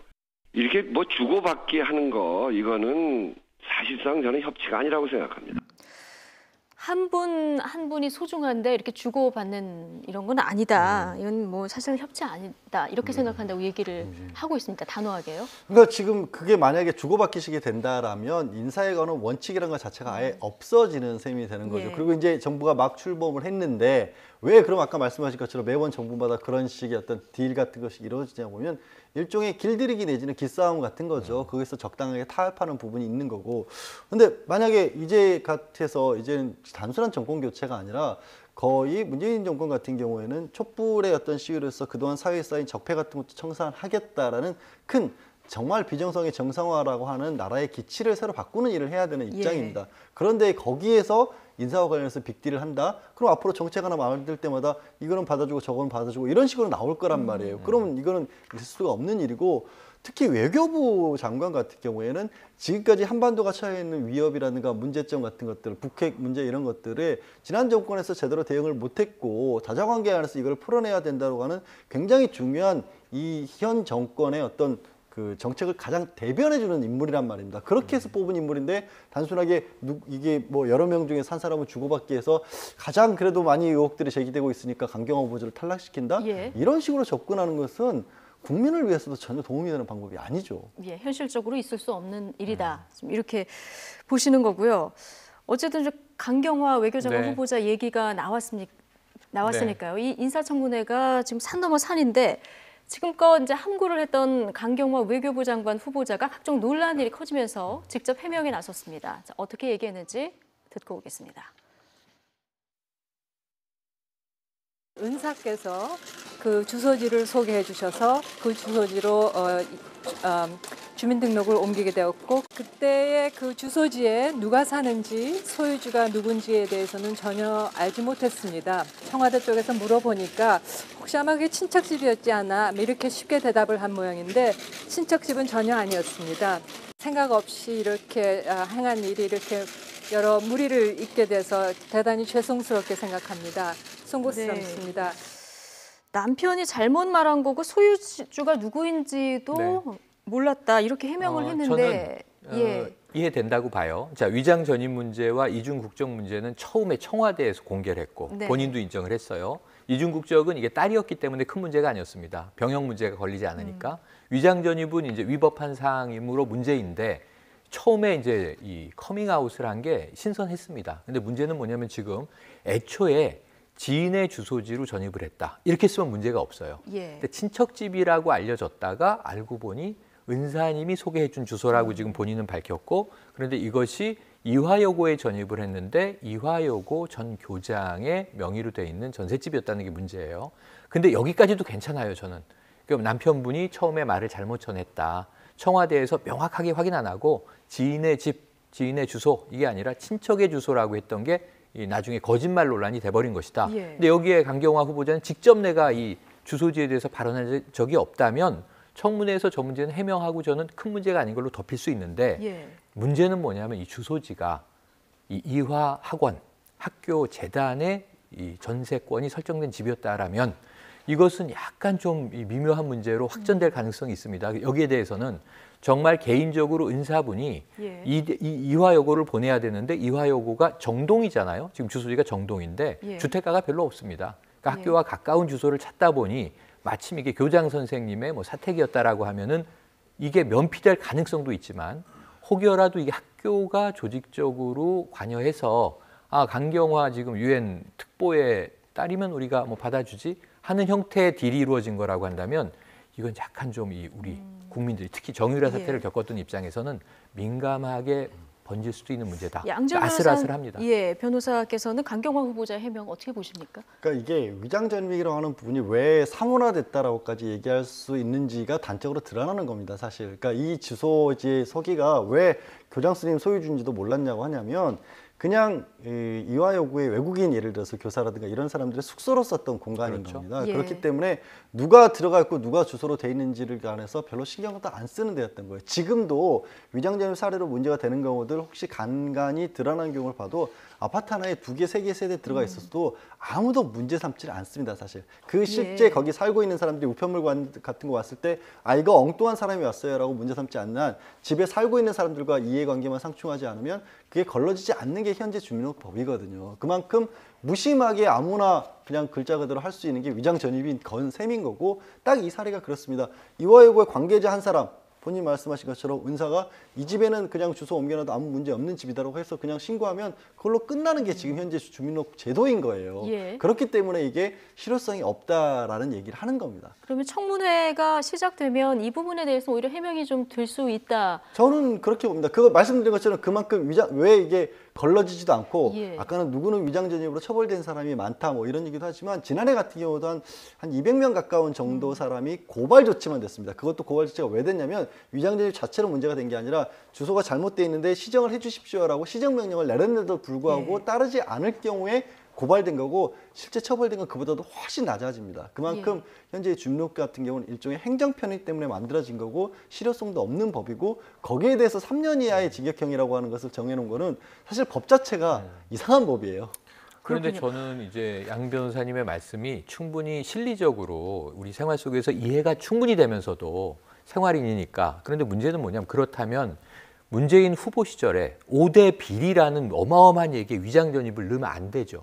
이렇게 뭐 주고받기 하는 거 이거는 사실상 저는 협치가 아니라고 생각합니다. 한 분 한 분이 소중한데 이렇게 주고받는 이런 건 아니다. 이건 뭐 사실 협치 아니다. 이렇게 생각한다고 얘기를 하고 있습니다. 단호하게요. 그러니까 지금 그게 만약에 주고받기식이 된다라면 인사에 관한 원칙이라는 것 자체가 아예 없어지는 셈이 되는 거죠. 예. 그리고 이제 정부가 막 출범을 했는데 왜 그럼 아까 말씀하신 것처럼 매번 정부마다 그런 식의 어떤 딜 같은 것이 이루어지냐 보면 일종의 길들이기 내지는 기싸움 같은 거죠. 거기서 적당하게 타협하는 부분이 있는 거고. 근데 만약에 이제 같아서 이제는 단순한 정권 교체가 아니라 거의 문재인 정권 같은 경우에는 촛불의 어떤 시위로서 그동안 사회에 쌓인 적폐 같은 것도 청산하겠다라는 큰 정말 비정상의 정상화라고 하는 나라의 기치를 새로 바꾸는 일을 해야 되는 입장입니다. 그런데 거기에서 인사와 관련해서 빅딜을 한다? 그럼 앞으로 정책 하나 만들 때마다 이거는 받아주고 저거는 받아주고 이런 식으로 나올 거란 말이에요. 그러면 이거는 있을 수가 없는 일이고 특히 외교부 장관 같은 경우에는 지금까지 한반도가 처해 있는 위협이라든가 문제점 같은 것들, 북핵 문제 이런 것들에 지난 정권에서 제대로 대응을 못했고 다자관계 안에서 이걸 풀어내야 된다고 하는 굉장히 중요한 이 현 정권의 어떤 그 정책을 가장 대변해주는 인물이란 말입니다. 그렇게 해서 뽑은 인물인데 단순하게 이게 뭐 여러 명 중에 한 사람을 주고받기 위해서 가장 그래도 많이 의혹들이 제기되고 있으니까 강경화 후보자를 탈락시킨다? 예. 이런 식으로 접근하는 것은 국민을 위해서도 전혀 도움이 되는 방법이 아니죠. 예, 현실적으로 있을 수 없는 일이다. 좀 이렇게 보시는 거고요. 어쨌든 좀 강경화 외교장관 네. 후보자 얘기가 나왔으니까요. 이 인사청문회가 지금 산 넘어 산인데 지금껏 이제 함구를 했던 강경화 외교부 장관 후보자가 각종 논란이 커지면서 직접 해명에 나섰습니다. 자, 어떻게 얘기했는지 듣고 오겠습니다. 은사께서 그 주소지를 소개해 주셔서 그 주소지로 주민등록을 옮기게 되었고 그때의 그 주소지에 누가 사는지 소유주가 누군지에 대해서는 전혀 알지 못했습니다. 청와대 쪽에서 물어보니까 혹시 아마 그게 친척집이었지 않아 이렇게 쉽게 대답을 한 모양인데 친척집은 전혀 아니었습니다. 생각 없이 이렇게 행한 일이 이렇게 여러 무리를 잇게 돼서 대단히 죄송스럽게 생각합니다. 송구스럽습니다. 남편이 잘못 말한 거고 소유주가 누구인지도 네. 몰랐다 이렇게 해명을 했는데 저는 이해된다고 봐요. 자, 위장 전입 문제와 이중 국적 문제는 처음에 청와대에서 공개를 했고 네. 본인도 인정을 했어요. 이중 국적은 이게 딸이었기 때문에 큰 문제가 아니었습니다. 병역 문제가 걸리지 않으니까 위장 전입은 이제 위법한 사항이므로 문제인데 처음에 이제 이 커밍아웃을 한 게 신선했습니다. 근데 문제는 뭐냐면 지금 애초에 지인의 주소지로 전입을 했다. 이렇게 쓰면 문제가 없어요. 근데 친척집이라고 알려졌다가 알고 보니 은사님이 소개해 준 주소라고 지금 본인은 밝혔고 그런데 이것이 이화여고에 전입을 했는데 이화여고 전 교장의 명의로 돼 있는 전셋집이었다는 게 문제예요. 근데 여기까지도 괜찮아요, 저는. 그럼 남편분이 처음에 말을 잘못 전했다. 청와대에서 명확하게 확인 안 하고 지인의 집, 지인의 주소 이게 아니라 친척의 주소라고 했던 게 나중에 거짓말 논란이 돼버린 것이다. 근데 여기에 강경화 후보자는 직접 내가 이 주소지에 대해서 발언한 적이 없다면 청문회에서 저 문제는 해명하고 저는 큰 문제가 아닌 걸로 덮일 수 있는데 문제는 뭐냐면 이 주소지가 이 이화학원 학교 재단의 이 전세권이 설정된 집이었다라면 이것은 약간 좀 미묘한 문제로 확전될 가능성이 있습니다. 여기에 대해서는 정말 개인적으로 은사분이 이화여고를 보내야 되는데 이화여고가 정동이잖아요. 지금 주소지가 정동인데 주택가가 별로 없습니다. 그러니까 학교와 가까운 주소를 찾다 보니 마침 이게 교장 선생님의 뭐 사택이었다라고 하면은 이게 면피될 가능성도 있지만 혹여라도 이게 학교가 조직적으로 관여해서 강경화 지금 유엔 특보의 딸이면 우리가 뭐 받아주지 하는 형태의 딜이 이루어진 거라고 한다면 이건 약간 좀 우리 국민들이 특히 정유라 사태를 겪었던 입장에서는 민감하게 번질 수도 있는 문제다. 아슬아슬합니다. 변호사께서는 강경화 후보자 해명 어떻게 보십니까? 그러니까 이게 위장 전입이라고 하는 부분이 왜 사문화됐다라고까지 얘기할 수 있는지가 단적으로 드러나는 겁니다, 사실. 그러니까 이 주소지의 서기가 왜 교장 선생님 소유주인지도 몰랐냐고 하냐면 그냥 이화여고의 외국인 예를 들어서 교사라든가 이런 사람들의 숙소로 썼던 공간인 겁니다. 그렇기 때문에 누가 들어가 있고 누가 주소로 돼 있는지를 관해서 별로 신경을 안 쓰는 데였던 거예요. 지금도 위장전입 사례로 문제가 되는 경우들 혹시 간간히 드러난 경우를 봐도 아파트 하나에 2개, 3개 세대 들어가 있어서도 아무도 문제 삼지를 않습니다, 사실. 그 실제 거기 살고 있는 사람들이 우편물 같은 거 왔을 때 이거 엉뚱한 사람이 왔어요라고 문제 삼지 않는 한 집에 살고 있는 사람들과 이해관계만 상충하지 않으면 그게 걸러지지 않는 게 현재 주민등록법이거든요. 그만큼 무심하게 아무나 그냥 글자 그대로 할 수 있는 게 위장 전입인 건 셈인 거고 딱 이 사례가 그렇습니다. 이화여고의 관계자 한 사람 본인 말씀하신 것처럼 은사가 이 집에는 그냥 주소 옮겨놔도 아무 문제 없는 집이다라고 해서 그냥 신고하면 그걸로 끝나는 게 지금 현재 주민등록 제도인 거예요. 그렇기 때문에 이게 실효성이 없다라는 얘기를 하는 겁니다. 그러면 청문회가 시작되면 이 부분에 대해서 오히려 해명이 좀 될 수 있다. 저는 그렇게 봅니다. 그거 말씀드린 것처럼 그만큼 왜 이게 걸러지지도 않고 아까는 누구는 위장 전입으로 처벌된 사람이 많다 뭐 이런 얘기도 하지만 지난해 같은 경우도 한 200명 가까운 정도 사람이 고발 조치만 됐습니다. 그것도 고발 조치가 왜 됐냐면 위장 전입 자체로 문제가 된 게 아니라 주소가 잘못돼 있는데 시정을 해 주십시오라고 시정 명령을 내렸는데도 불구하고 따르지 않을 경우에 고발된 거고 실제 처벌된 건 그보다도 훨씬 낮아집니다. 그만큼 현재 주민등록 같은 경우는 일종의 행정편의 때문에 만들어진 거고 실효성도 없는 법이고 거기에 대해서 3년 이하의 징역형이라고 하는 것을 정해놓은 거는 사실 법 자체가 이상한 법이에요. 그런데 저는 이제 양 변호사님의 말씀이 충분히 실리적으로 우리 생활 속에서 이해가 충분히 되면서도 생활인이니까 그런데 문제는 뭐냐면 그렇다면 문재인 후보 시절에 5대 비리라는 어마어마한 얘기에 위장 전입을 넣으면 안 되죠.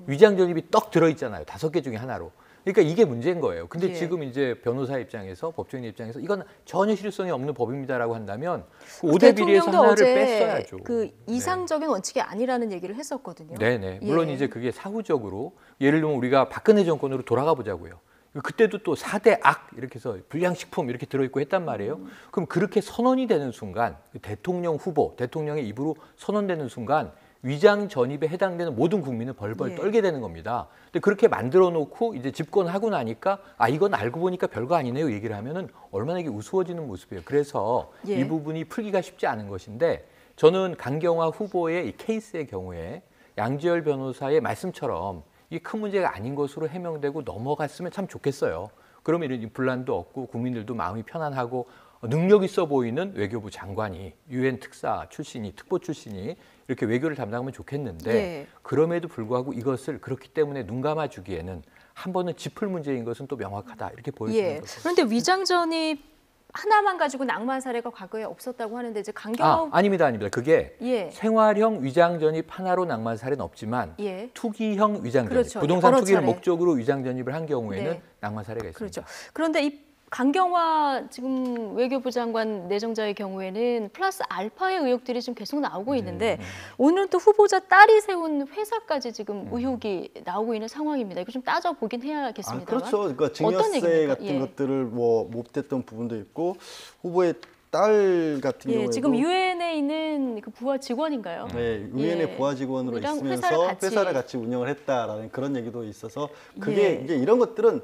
위장 전입이 떡 들어있잖아요. 5개 중에 하나로. 그러니까 이게 문제인 거예요. 근데 지금 이제 변호사 입장에서 법조인 입장에서 이건 전혀 실효성이 없는 법입니다라고 한다면 그 5대 비리에서 하나를 뺐어야죠. 그 이상적인 원칙이 아니라는 얘기를 했었거든요. 네네. 물론 이제 그게 사후적으로 예를 들면 우리가 박근혜 정권으로 돌아가 보자고요. 그때도 또 4대 악 이렇게 해서 불량식품 이렇게 들어있고 했단 말이에요. 그럼 그렇게 선언이 되는 순간 대통령 후보, 대통령의 입으로 선언되는 순간 위장 전입에 해당되는 모든 국민은 벌벌 예. 떨게 되는 겁니다. 근데 그렇게 만들어 놓고 이제 집권하고 나니까 이건 알고 보니까 별거 아니네요 얘기를 하면은 얼마나 이게 우스워지는 모습이에요. 그래서 예. 이 부분이 풀기가 쉽지 않은 것인데 저는 강경화 후보의 이 케이스의 경우에 양지열 변호사의 말씀처럼 이 큰 문제가 아닌 것으로 해명되고 넘어갔으면 참 좋겠어요. 그러면 이런 분란도 없고 국민들도 마음이 편안하고 능력 있어 보이는 외교부 장관이 유엔 특사 출신이 특보 출신이 이렇게 외교를 담당하면 좋겠는데 예. 그럼에도 불구하고 이것을 그렇기 때문에 눈 감아주기에는 한 번은 짚을 문제인 것은 또 명확하다 이렇게 보여지는 예. 거죠. 그런데 위장 전입 하나만 가지고 낭만 사례가 과거에 없었다고 하는데 이제 강경화 아닙니다. 그게 예. 생활형 위장 전입 하나로 낭만 사례는 없지만 예. 투기형 위장 전입, 그렇죠. 부동산 여러 투기를 차례. 목적으로 위장 전입을 한 경우에는 네. 낭만 사례가 있습니다. 그렇죠. 그런데 이 강경화 지금 외교부 장관 내정자의 경우에는 플러스 알파의 의혹들이 지금 계속 나오고 있는데 오늘은 또 후보자 딸이 세운 회사까지 지금 의혹이 나오고 있는 상황입니다. 이거 좀 따져보긴 해야겠습니다. 그렇죠. 그러니까 어떤 증여세 얘기입니까? 같은 예. 것들을 뭐 못됐던 부분도 있고 후보의 딸 같은 예, 경우에도 지금 유엔에 있는 그 부하 직원인가요? 네, 유엔의 예. 부하 직원으로 이랑 있으면서 회사를 같이 운영을 했다라는 그런 얘기도 있어서 그게 예. 이제 이런 것들은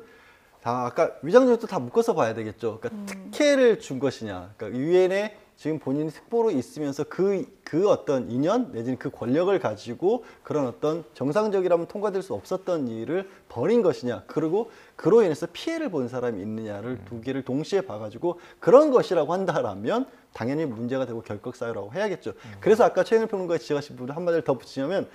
다 아까 위장전입도 다 묶어서 봐야 되겠죠. 그러니까 특혜를 준 것이냐. 그러니까 유엔에 지금 본인이 특보로 있으면서 그 어떤 인연 내지는 그 권력을 가지고 그런 어떤 정상적이라면 통과될 수 없었던 일을 벌인 것이냐. 그리고 그로 인해서 피해를 본 사람이 있느냐를 두 개를 동시에 봐가지고 그런 것이라고 한다라면 당연히 문제가 되고 결격사유라고 해야겠죠. 그래서 아까 최영일 평론가가 지적하신 부분 한마디를 더 붙이냐면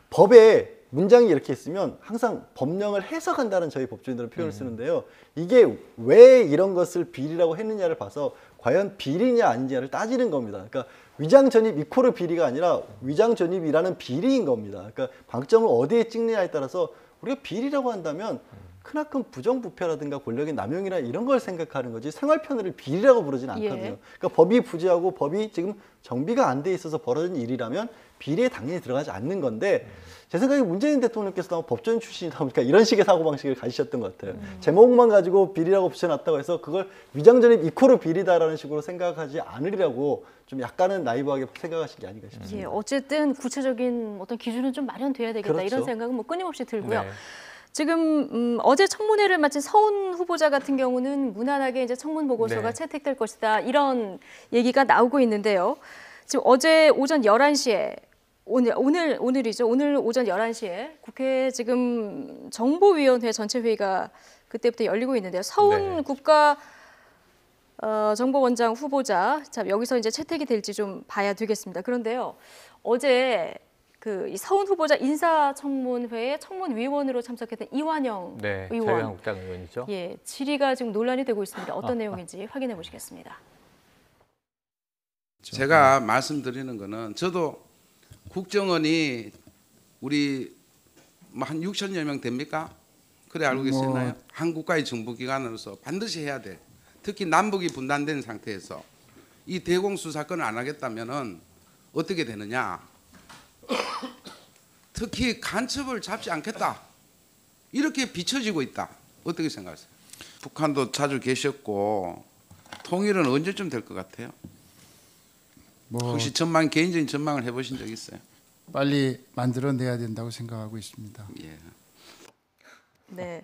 법에 문장이 이렇게 있으면 항상 법령을 해석한다는 저희 법조인들은 표현을 쓰는데요. 이게 왜 이런 것을 비리라고 했느냐를 봐서 과연 비리냐 아니냐를 따지는 겁니다. 그러니까 위장 전입 이코르 비리가 아니라 위장 전입이라는 비리인 겁니다. 그러니까 방점을 어디에 찍느냐에 따라서 우리가 비리라고 한다면 크나큰 부정부패라든가 권력의 남용이나 이런 걸 생각하는 거지 생활편의를 비리라고 부르지는 않거든요. 예. 그러니까 법이 부재하고 법이 지금 정비가 안 돼 있어서 벌어진 일이라면 비리에 당연히 들어가지 않는 건데 제 생각에 문재인 대통령께서 법조인 출신이다 보니까 이런 식의 사고방식을 가지셨던 것 같아요. 제목만 가지고 비리라고 붙여놨다고 해서 그걸 위장전입 이코르 비리다라는 식으로 생각하지 않으리라고 좀 약간은 나이브하게 생각하신 게 아닌가 싶습니다. 예, 어쨌든 구체적인 어떤 기준은 좀 마련돼야 되겠다 그렇죠. 이런 생각은 뭐 끊임없이 들고요. 네. 지금 어제 청문회를 마친 서훈 후보자 같은 경우는 무난하게 이제 청문 보고서가 네. 채택될 것이다 이런 얘기가 나오고 있는데요. 지금 어제 오전 11시에 오늘이죠. 오늘 오전 11시에 국회 지금 정보위원회 전체 회의가 그때부터 열리고 있는데요. 서훈 네. 정보원장 후보자, 자, 여기서 이제 채택이 될지 좀 봐야 되겠습니다. 그런데요, 어제 이 서훈 후보자 인사청문회에 청문위원으로 참석했던 이완영 네, 의원, 자유한국당 의원이죠. 예, 질의가 지금 논란이 되고 있습니다. 어떤 내용인지 확인해 보시겠습니다. 제가 말씀드리는 거는 저도 국정원이 우리 한 6천여 명 됩니까? 그래 알고 계시나요? 한국과의 정보기관으로서 반드시 해야 돼. 특히 남북이 분단된 상태에서 이 대공수 사건을 안 하겠다면은 어떻게 되느냐? 특히 간첩을 잡지 않겠다. 이렇게 비춰지고 있다. 어떻게 생각하세요? 북한도 자주 계셨고 통일은 언제쯤 될 것 같아요? 혹시 개인적인 전망을 해보신 적 있어요? 빨리 만들어내야 된다고 생각하고 있습니다. 예. 네.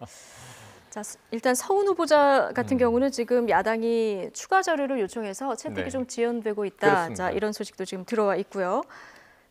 자, 일단 서훈 후보자 같은 경우는 지금 야당이 추가 자료를 요청해서 채택이 네. 좀 지연되고 있다. 그렇습니다. 자, 이런 소식도 지금 들어와 있고요.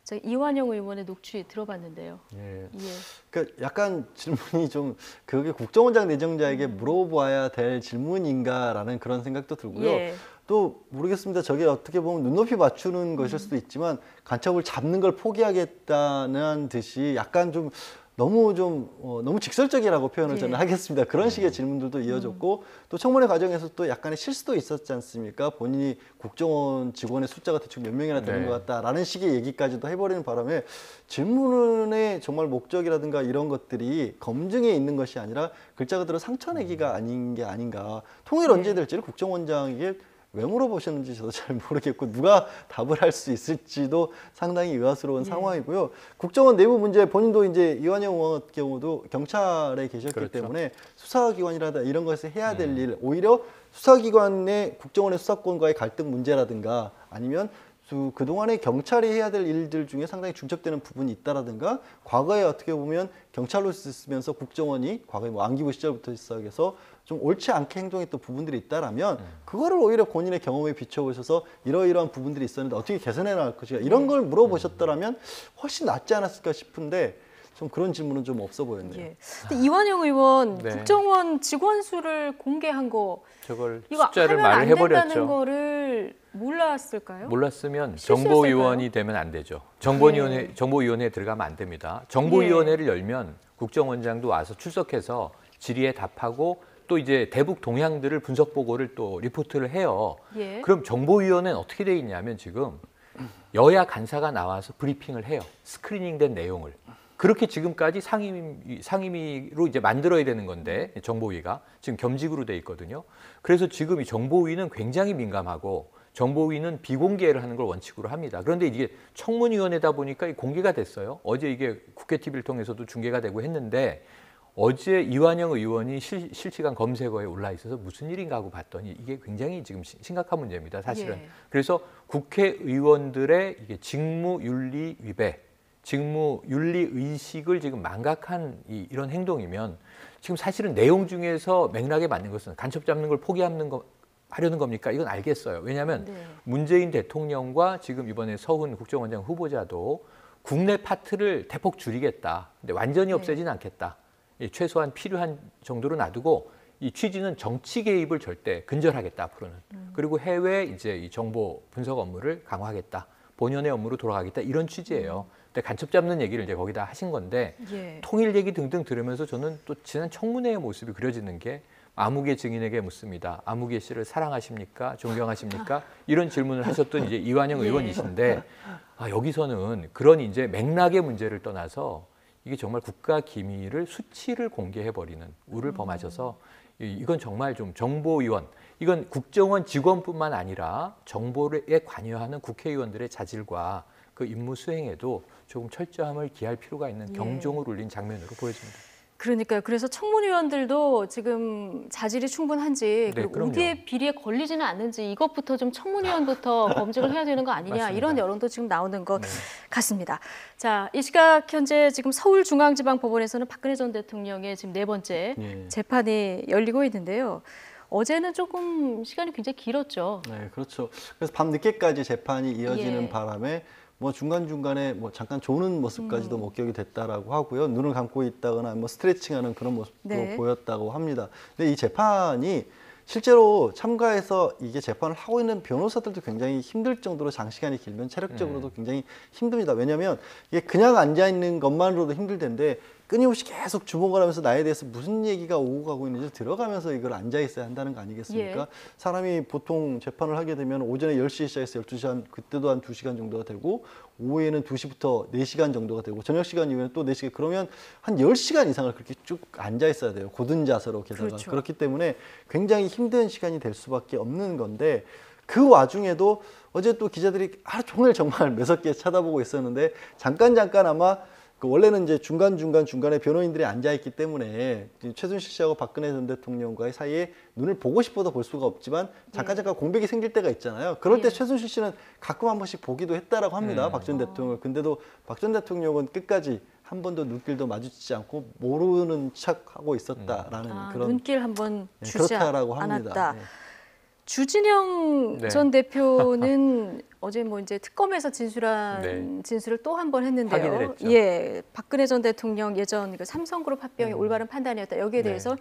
자, 이완영 의원의 녹취 들어봤는데요. 예. 예. 그러니까 약간 질문이 좀 그게 국정원장 내정자에게 물어봐야 될 질문인가라는 그런 생각도 들고요. 예. 또 모르겠습니다. 저게 어떻게 보면 눈높이 맞추는 것일 수도 있지만 간첩을 잡는 걸 포기하겠다는 듯이 약간 좀 너무 직설적이라고 표현을 저는 하겠습니다. 그런 식의 질문들도 이어졌고 또 청문회 과정에서 또 약간의 실수도 있었지 않습니까? 본인이 국정원 직원의 숫자가 대충 몇 명이나 되는 네. 것 같다라는 식의 얘기까지도 해버리는 바람에 질문의 정말 목적이라든가 이런 것들이 검증에 있는 것이 아니라 글자 그대로 상처내기가 아닌 게 아닌가. 통일 언제 될지를 국정원장에게 왜 물어보셨는지 저도 잘 모르겠고 누가 답을 할 수 있을지도 상당히 의아스러운 상황이고요. 국정원 내부 문제 본인도 이제 이완영 의원 같은 경우도 경찰에 계셨기 그렇죠. 때문에 수사기관이라든가 이런 것을 해야 될 일, 오히려 수사기관의 국정원의 수사권과의 갈등 문제라든가 아니면 그동안에 경찰이 해야 될 일들 중에 상당히 중첩되는 부분이 있다라든가 과거에 어떻게 보면 경찰로 쓰면서 국정원이 과거에 뭐 안기부 시절부터 시작해서 좀 옳지 않게 행동했던 부분들이 있다라면 그거를 오히려 본인의 경험에 비춰보셔서 이러이러한 부분들이 있었는데 어떻게 개선해 나갈 것이냐 이런 걸 물어보셨더라면 훨씬 낫지 않았을까 싶은데 좀 그런 질문은 좀 없어 보였네요. 예. 근데 이완영 의원 네. 국정원 직원 수를 공개한 거 저걸 이거 숫자를 하면 안 말을 해버렸죠. 된다는 거를 몰랐을까요? 몰랐으면 실수했을까요? 정보위원이 되면 안 되죠. 정보위원회에 들어가면 안 됩니다. 정보위원회를 열면 국정원장도 와서 출석해서 질의에 답하고 또 이제 대북 동향들을 분석 보고를 또 리포트를 해요. 예. 그럼 정보위원회는 어떻게 돼 있냐면 지금 여야 간사가 나와서 브리핑을 해요. 스크리닝된 내용을. 그렇게 지금까지 상임위로 이제 만들어야 되는 건데 정보위가 지금 겸직으로 돼 있거든요. 그래서 지금 이 정보위는 굉장히 민감하고 정보위는 비공개를 하는 걸 원칙으로 합니다. 그런데 이게 청문위원회다 보니까 공개가 됐어요. 어제 이게 국회 TV를 통해서도 중계가 되고 했는데 어제 이완영 의원이 실시간 검색어에 올라 있어서 무슨 일인가 하고 봤더니 이게 굉장히 지금 심각한 문제입니다. 사실은. 예. 그래서 국회의원들의 이게 직무윤리 위배, 직무윤리 의식을 지금 망각한 이런 행동이면 지금 사실은 내용 중에서 맥락에 맞는 것은 간첩 잡는 걸 하려는 겁니까? 이건 알겠어요. 왜냐하면 네. 문재인 대통령과 지금 이번에 서훈 국정원장 후보자도 국내 파트를 대폭 줄이겠다. 근데 완전히 없애지는 않겠다. 최소한 필요한 정도로 놔두고 이 취지는 정치 개입을 절대 근절하겠다 앞으로는. 그리고 해외 이제 이 정보 분석 업무를 강화하겠다. 본연의 업무로 돌아가겠다 이런 취지예요. 근데 간첩 잡는 얘기를 이제 거기다 하신 건데 예. 통일 얘기 등등 들으면서 저는 또 지난 청문회의 모습이 그려지는 게 아무개 증인에게 묻습니다. 아무개 씨를 사랑하십니까? 존경하십니까? 이런 질문을 하셨던 이제 이완영 의원이신데 여기서는 그런 이제 맥락의 문제를 떠나서 이게 정말 국가 기밀을 수치를 공개해버리는 우를 범하셔서 이건 정말 좀 정보위원, 이건 국정원 직원뿐만 아니라 정보에 관여하는 국회의원들의 자질과 그 임무 수행에도 조금 철저함을 기할 필요가 있는 경종을 울린 장면으로 보여집니다. 그러니까요. 그래서 청문위원들도 지금 자질이 충분한지 그리고 그럼요. 우리의 비리에 걸리지는 않는지 이것부터 좀 청문위원부터 검증을 해야 되는 거 아니냐 맞습니다. 이런 여론도 지금 나오는 것 같습니다. 자, 이 시각 현재 지금 서울중앙지방법원에서는 박근혜 전 대통령의 지금 4번째 재판이 열리고 있는데요. 어제는 조금 시간이 굉장히 길었죠. 네, 그렇죠. 그래서 밤 늦게까지 재판이 이어지는 예. 바람에 뭐 중간중간에 뭐 잠깐 조는 모습까지도 목격이 됐다라고 하고요. 눈을 감고 있다거나 뭐 스트레칭하는 그런 모습도 보였다고 합니다. 근데 이 재판이 실제로 참가해서 이게 재판을 하고 있는 변호사들도 굉장히 힘들 정도로 장시간이 길면 체력적으로도 굉장히 힘듭니다. 왜냐하면 이게 그냥 앉아 있는 것만으로도 힘들 텐데 끊임없이 계속 주목을 하면서 나에 대해서 무슨 얘기가 오고 가고 있는지 들어가면서 이걸 앉아 있어야 한다는 거 아니겠습니까? 예. 사람이 보통 재판을 하게 되면 오전에 10시에 시작해서 12시 한 그때도 한 2시간 정도가 되고 오후에는 2시부터 4시간 정도가 되고 저녁 시간 이후에는 또 4시간 그러면 한 10시간 이상을 그렇게 쭉 앉아 있어야 돼요. 고든 자세로 게다가. 그렇죠. 그렇기 때문에 굉장히 힘든 시간이 될 수밖에 없는 건데 그 와중에도 어제 또 기자들이 하루 종일 정말 매섭게 쳐다보고 있었는데 잠깐 아마 원래는 이제 중간에 변호인들이 앉아있기 때문에 최순실 씨하고 박근혜 전 대통령과의 사이에 눈을 보고 싶어도 볼 수가 없지만 잠깐 공백이 생길 때가 있잖아요. 그럴 때 최순실 씨는 가끔 한 번씩 보기도 했다라고 합니다. 박 전 대통령을. 근데도 박 전 대통령은 끝까지 한 번도 눈길도 마주치지 않고 모르는 척하고 있었다라는 그런 눈길 한번 주지 그렇다라고 않았다. 합니다. 주진영 전 대표는 어제 뭐 이제 특검에서 진술한 진술을 또 한 번 했는데요. 확인을 했죠. 예, 박근혜 전 대통령 예전 그 삼성그룹 합병이 올바른 판단이었다. 여기에 대해서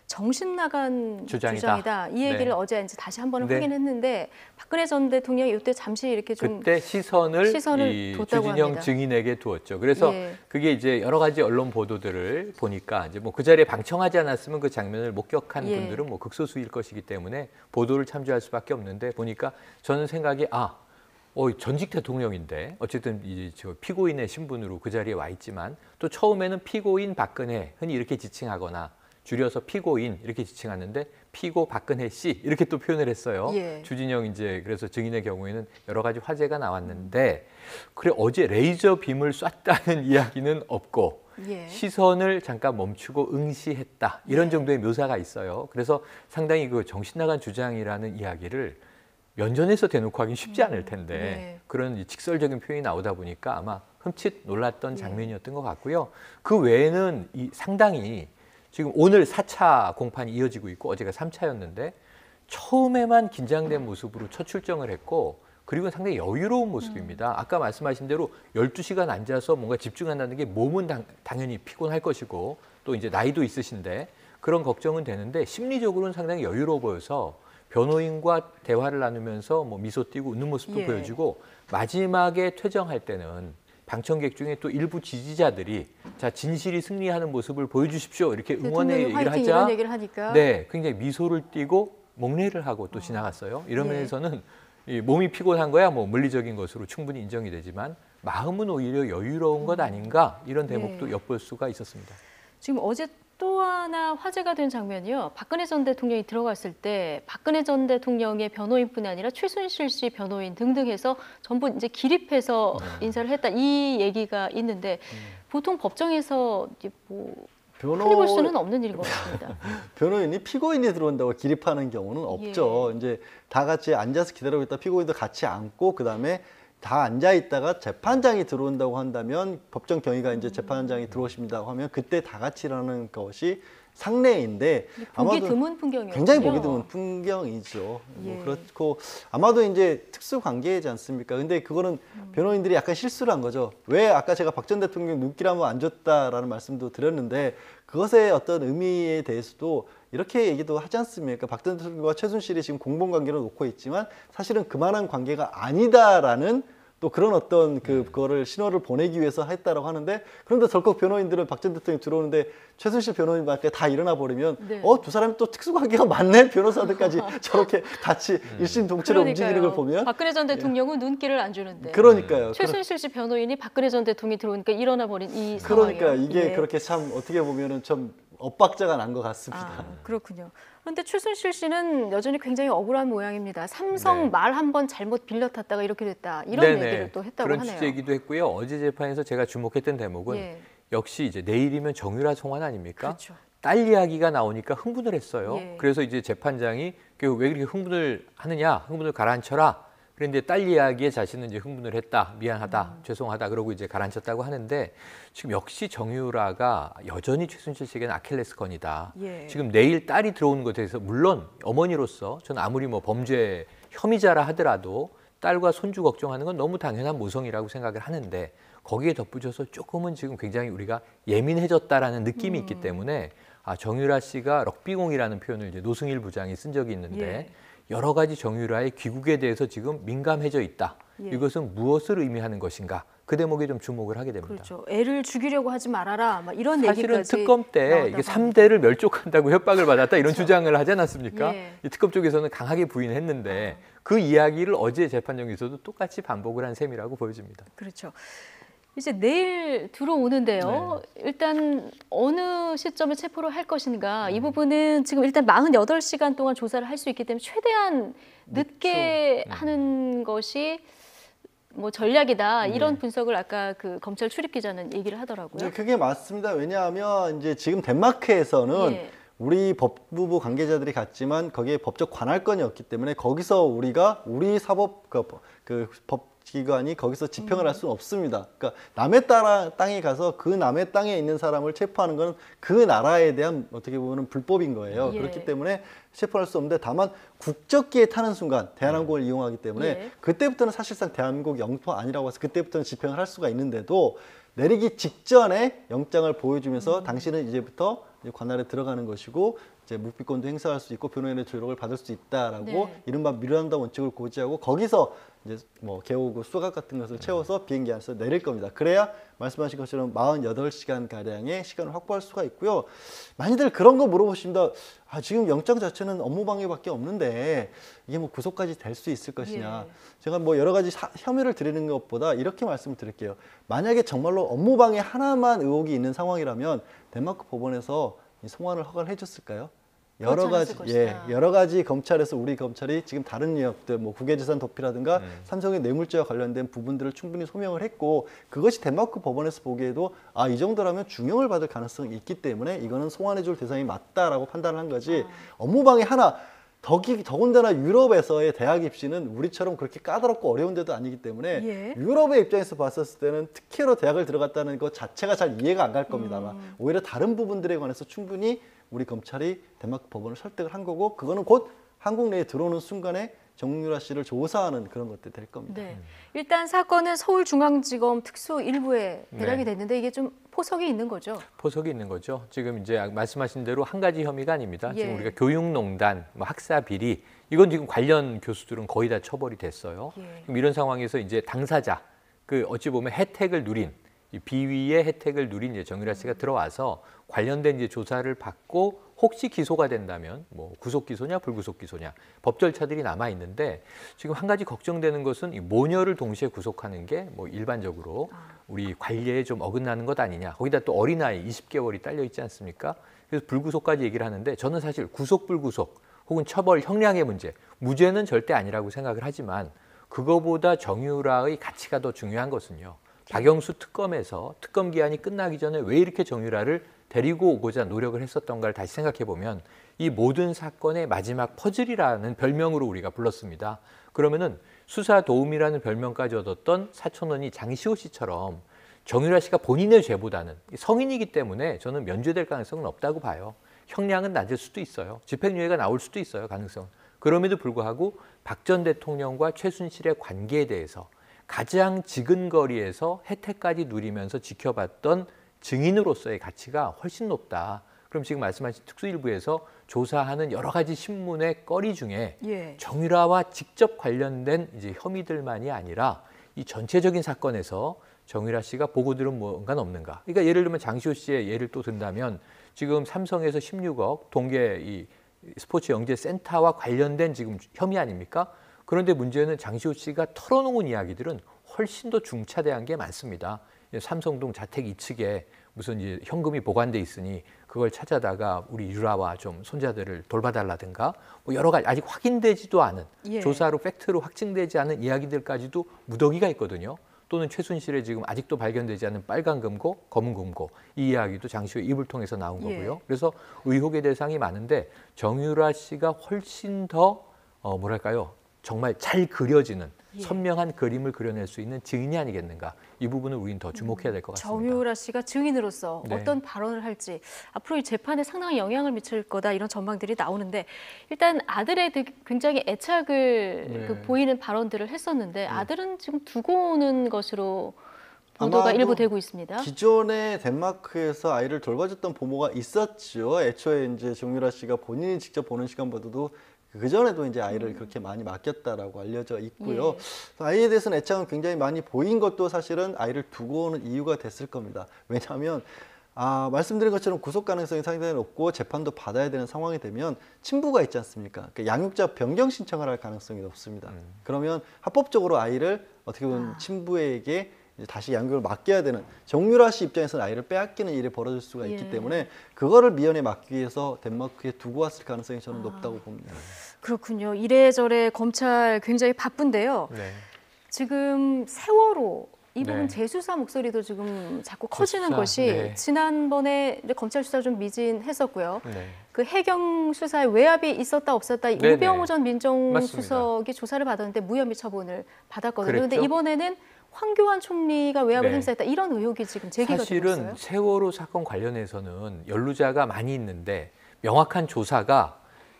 정신 나간 주장이다. 이 얘기를 어제 이제 다시 한 번 확인했는데 박근혜 전 대통령이 이때 잠시 이렇게 좀 그때 시선을 이 뒀다고 주진영 합니다. 증인에게 두었죠. 그래서 그게 이제 여러 가지 언론 보도들을 보니까 이제 뭐 그 자리에 방청하지 않았으면 그 장면을 목격한 분들은 뭐 극소수일 것이기 때문에 보도를 참조할 수밖에 없는데 보니까 저는 생각이 전직 대통령인데 어쨌든 이제 저 피고인의 신분으로 그 자리에 와 있지만 또 처음에는 피고인 박근혜 흔히 이렇게 지칭하거나 줄여서 피고인 이렇게 지칭하는데 피고 박근혜 씨 이렇게 또 표현을 했어요. 주진영 이제 그래서 증인의 경우에는 여러 가지 화제가 나왔는데 그래 어제 레이저 빔을 쐈다는 이야기는 없고 시선을 잠깐 멈추고 응시했다 이런 정도의 묘사가 있어요. 그래서 상당히 그 정신 나간 주장이라는 이야기를 면전에서 대놓고 하긴 쉽지 않을 텐데 네. 그런 이 직설적인 표현이 나오다 보니까 아마 흠칫 놀랐던 장면이었던 것 같고요. 그 외에는 상당히 지금 오늘 4차 공판이 이어지고 있고 어제가 3차였는데 처음에만 긴장된 모습으로 첫 출정을 했고 그리고 상당히 여유로운 모습입니다. 아까 말씀하신 대로 12시간 앉아서 뭔가 집중한다는 게 몸은 당연히 피곤할 것이고 또 이제 나이도 있으신데 그런 걱정은 되는데 심리적으로는 상당히 여유로워 보여서 변호인과 대화를 나누면서 뭐 미소 띄고 웃는 모습도 보여주고 마지막에 퇴정할 때는 방청객 중에 또 일부 지지자들이 자 진실이 승리하는 모습을 보여주십시오 이렇게 응원의 얘기를 하자 이런 얘기를 하니까 네 굉장히 미소를 띠고 목례를 하고 또 지나갔어요. 이런 면에서는 이 몸이 피곤한 거야 뭐 물리적인 것으로 충분히 인정이 되지만 마음은 오히려 여유로운 것 아닌가 이런 대목도 엿볼 수가 있었습니다. 지금 어제 또 하나 화제가 된 장면이요. 박근혜 전 대통령이 들어갔을 때 박근혜 전 대통령의 변호인뿐이 아니라 최순실 씨 변호인 등등 해서 전부 이제 기립해서 인사를 했다. 이 얘기가 있는데 보통 법정에서 이제 뭐 흔히 볼 수는 없는 일인 것 같습니다. 변호인이 피고인이 들어온다고 기립하는 경우는 없죠. 이제 다 같이 앉아서 기다리고 있다 피고인도 같이 앉고 그다음에 다 앉아 있다가 재판장이 들어온다고 한다면 법정 경위가 이제 재판장이 들어오십니다 하면 그때 다 같이 일하는 것이 상례인데 보기 드문 풍경이요. 굉장히 보기 드문 풍경이죠. 뭐 그렇고 아마도 이제 특수 관계이지 않습니까? 근데 그거는 변호인들이 약간 실수를 한 거죠. 왜 아까 제가 박 전 대통령 눈길 한번 안 줬다라는 말씀도 드렸는데 그것의 어떤 의미에 대해서도 이렇게 얘기도 하지 않습니까? 박 전 대통령과 최순실이 지금 공범 관계를 놓고 있지만 사실은 그만한 관계가 아니다라는 또 그런 어떤 그거를 신호를 보내기 위해서 했다라고 하는데 그런데 덜컥 변호인들은 박 전 대통령이 들어오는데 최순실 변호인한테 다 일어나 버리면 두 사람이 또 특수관계가 많네 변호사들까지 저렇게 같이 일심동체로 움직이는 걸 보면 박근혜 전 대통령은 눈길을 안 주는데 그러니까요. 최순실 씨 변호인이 박근혜 전 대통령이 들어오니까 일어나 버린 이 상황이에요. 그러니까 이게 그렇게 참 어떻게 보면은 좀 엇박자가 난 것 같습니다. 그렇군요. 그런데 최순실 씨는 여전히 굉장히 억울한 모양입니다. 삼성 말 한 번 잘못 빌려 탔다가 이렇게 됐다. 이런 얘기를 또 했다고 그런 하네요. 취재 얘기도 했고요. 어제 재판에서 제가 주목했던 대목은 역시 이제 내일이면 정유라 송환 아닙니까? 그렇죠. 딸 이야기가 나오니까 흥분을 했어요. 그래서 이제 재판장이 왜 그렇게 흥분을 하느냐, 흥분을 가라앉혀라. 그런데 딸 이야기에 자신은 이제 흥분을 했다, 미안하다, 죄송하다 그러고 이제 가라앉혔다고 하는데 지금 역시 정유라가 여전히 최순실 씨에게는 아킬레스건이다. 지금 내일 딸이 들어오는 것에 대해서 물론 어머니로서 저는 아무리 뭐 범죄 혐의자라 하더라도 딸과 손주 걱정하는 건 너무 당연한 모성이라고 생각을 하는데 거기에 덧붙여서 조금은 지금 굉장히 우리가 예민해졌다라는 느낌이 있기 때문에 정유라 씨가 럭비공이라는 표현을 이제 노승일 부장이 쓴 적이 있는데 여러 가지 정유라의 귀국에 대해서 지금 민감해져 있다. 이것은 무엇을 의미하는 것인가? 그 대목에 좀 주목을 하게 됩니다. 그렇죠. 애를 죽이려고 하지 말아라. 막 이런 사실은 얘기까지 특검 때 이게 3대를 멸족한다고 협박을 받았다 이런 주장을 하지 않았습니까? 이 특검 쪽에서는 강하게 부인했는데 그 이야기를 어제 재판정에서도 똑같이 반복을 한 셈이라고 보여집니다. 그렇죠. 이제 내일 들어오는데요. 일단 어느 시점에 체포를 할 것인가 이 부분은 지금 일단 48시간 동안 조사를 할 수 있기 때문에 최대한 늦게 하는 것이 뭐 전략이다 이런 분석을 아까 그 검찰 출입 기자는 얘기를 하더라고요. 네, 그게 맞습니다. 왜냐하면 이제 지금 덴마크에서는 우리 법무부 관계자들이 갔지만 거기에 법적 관할권이 없기 때문에 거기서 우리 사법 법기관이 거기서 집행을 할 수는 없습니다. 그러니까 남의 땅에 가서 그 남의 땅에 있는 사람을 체포하는 건 그 나라에 대한 어떻게 보면 불법인 거예요. 그렇기 때문에 체포할 수 없는데 다만 국적기에 타는 순간 대한항공을 이용하기 때문에 그때부터는 사실상 대한민국 영토 아니라고 해서 그때부터는 집행을 할 수가 있는데도 내리기 직전에 영장을 보여주면서 당신은 이제부터 관할에 들어가는 것이고 이제 묵비권도 행사할 수 있고 변호인의 조력을 받을 수 있다라고 이른바 미루한다 원칙을 고지하고 거기서 이제 뭐 개호구 수갑 같은 것을 채워서 비행기 안에서 내릴 겁니다. 그래야 말씀하신 것처럼 48시간 가량의 시간을 확보할 수가 있고요. 많이들 그런 거 물어보십니다. 지금 영장 자체는 업무방해밖에 없는데 이게 뭐 구속까지 될 수 있을 것이냐. 제가 뭐 여러 가지 혐의를 드리는 것보다 이렇게 말씀을 드릴게요. 만약에 정말로 업무방해 하나만 의혹이 있는 상황이라면 덴마크 법원에서 송환을 허가를 해줬을까요? 여러 가지 검찰에서 우리 검찰이 지금 다른 내역들 뭐 국외재산 도피라든가 삼성의 뇌물죄와 관련된 부분들을 충분히 소명을 했고 그것이 덴마크 법원에서 보기에도 이 정도라면 중형을 받을 가능성이 있기 때문에 이거는 송환해줄 대상이 맞다라고 판단을 한 거지 업무방해 하나 더군다나 유럽에서의 대학 입시는 우리처럼 그렇게 까다롭고 어려운 데도 아니기 때문에 유럽의 입장에서 봤었을 때는 특혜로 대학을 들어갔다는 것 자체가 잘 이해가 안 갈 겁니다. 아마 오히려 다른 부분들에 관해서 충분히 우리 검찰이 덴마크 법원을 설득을 한 거고 그거는 곧 한국 내에 들어오는 순간에 정유라 씨를 조사하는 그런 것들이 될 겁니다. 네. 일단 사건은 서울중앙지검 특수 1부에 대략이 됐는데 이게 좀 포석이 있는 거죠? 포석이 있는 거죠. 지금 이제 말씀하신 대로 한 가지 혐의가 아닙니다. 지금 우리가 교육농단, 학사 비리 이건 지금 관련 교수들은 거의 다 처벌이 됐어요. 그럼 이런 상황에서 이제 당사자, 그 어찌 보면 혜택을 누린 이 비위의 혜택을 누린 이제 정유라 씨가 들어와서 관련된 이제 조사를 받고 혹시 기소가 된다면 뭐 구속 기소냐 불구속 기소냐 법 절차들이 남아 있는데 지금 한 가지 걱정되는 것은 이 모녀를 동시에 구속하는 게 뭐 일반적으로 우리 관례에 좀 어긋나는 것 아니냐. 거기다 또 어린아이 20개월이 딸려 있지 않습니까? 그래서 불구속까지 얘기를 하는데 저는 사실 구속 불구속 혹은 처벌 형량의 문제, 무죄는 절대 아니라고 생각을 하지만 그거보다 정유라의 가치가 더 중요한 것은요. 박영수 특검에서 특검 기한이 끝나기 전에 왜 이렇게 정유라를 데리고 오고자 노력을 했었던가를 다시 생각해 보면 이 모든 사건의 마지막 퍼즐이라는 별명으로 우리가 불렀습니다. 그러면은 수사 도움이라는 별명까지 얻었던 사촌언니 장시호 씨처럼 정유라 씨가 본인의 죄보다는 성인이기 때문에 저는 면죄될 가능성은 없다고 봐요. 형량은 낮을 수도 있어요. 집행유예가 나올 수도 있어요. 가능성. 그럼에도 불구하고 박 전 대통령과 최순실의 관계에 대해서 가장 지근거리에서 혜택까지 누리면서 지켜봤던 증인으로서의 가치가 훨씬 높다. 그럼 지금 말씀하신 특수일부에서 조사하는 여러 가지 신문의 거리 중에 정유라와 직접 관련된 이제 혐의들만이 아니라 이 전체적인 사건에서 정유라 씨가 보고 들은 뭔가 없는가. 그러니까 예를 들면 장시호 씨의 예를 또 든다면 지금 삼성에서 16억 동계 이 스포츠 영재 센터와 관련된 지금 혐의 아닙니까? 그런데 문제는 장시호 씨가 털어놓은 이야기들은 훨씬 더 중차대한 게 많습니다. 삼성동 자택 2층에 무슨 이제 현금이 보관돼 있으니 그걸 찾아다가 우리 유라와 좀 손자들을 돌봐달라든가 뭐 여러 가지 아직 확인되지도 않은 조사로 팩트로 확증되지 않은 이야기들까지도 무더기가 있거든요. 또는 최순실의 지금 아직도 발견되지 않은 빨간 금고, 검은 금고 이 이야기도 장시호의 입을 통해서 나온 거고요. 그래서 의혹의 대상이 많은데 정유라 씨가 훨씬 더 뭐랄까요? 정말 잘 그려지는 선명한 그림을 그려낼 수 있는 증인이 아니겠는가. 이 부분을 우리는 더 주목해야 될 것 같습니다. 정유라 씨가 증인으로서 어떤 발언을 할지 앞으로 이 재판에 상당히 영향을 미칠 거다 이런 전망들이 나오는데 일단 아들에 굉장히 애착을 보이는 발언들을 했었는데 아들은 지금 두고 오는 것으로 보도가 일부 되고 있습니다. 기존에 덴마크에서 아이를 돌봐줬던 부모가 있었죠. 애초에 이제 정유라 씨가 본인이 직접 보는 시간보다도 그 전에도 이제 아이를 그렇게 많이 맡겼다라고 알려져 있고요. 아이에 대해서는 애착은 굉장히 많이 보인 것도 사실은 아이를 두고 오는 이유가 됐을 겁니다. 왜냐하면 말씀드린 것처럼 구속 가능성이 상당히 높고 재판도 받아야 되는 상황이 되면 친부가 있지 않습니까? 그러니까 양육자 변경 신청을 할 가능성이 높습니다. 그러면 합법적으로 아이를 어떻게 보면 친부에게 다시 양육을 맡겨야 되는 정유라 씨 입장에서는 아이를 빼앗기는 일이 벌어질 수가 있기 때문에 그거를 미연에 막기 위해서 덴마크에 두고 왔을 가능성이 저는 높다고 봅니다. 그렇군요. 이래저래 검찰 굉장히 바쁜데요. 지금 세월호 이 부분 재수사 목소리도 지금 자꾸 커지는 것이 지난번에 검찰 수사 좀 미진했었고요. 그 해경 수사에 외압이 있었다 없었다 우병우 전 민정수석이 조사를 받았는데 무혐의 처분을 받았거든요. 그런데 이번에는 황교안 총리가 외압을 행사했다 이런 의혹이 지금 제기가 되고 있어요. 사실은 세월호 사건 관련해서는 연루자가 많이 있는데 명확한 조사가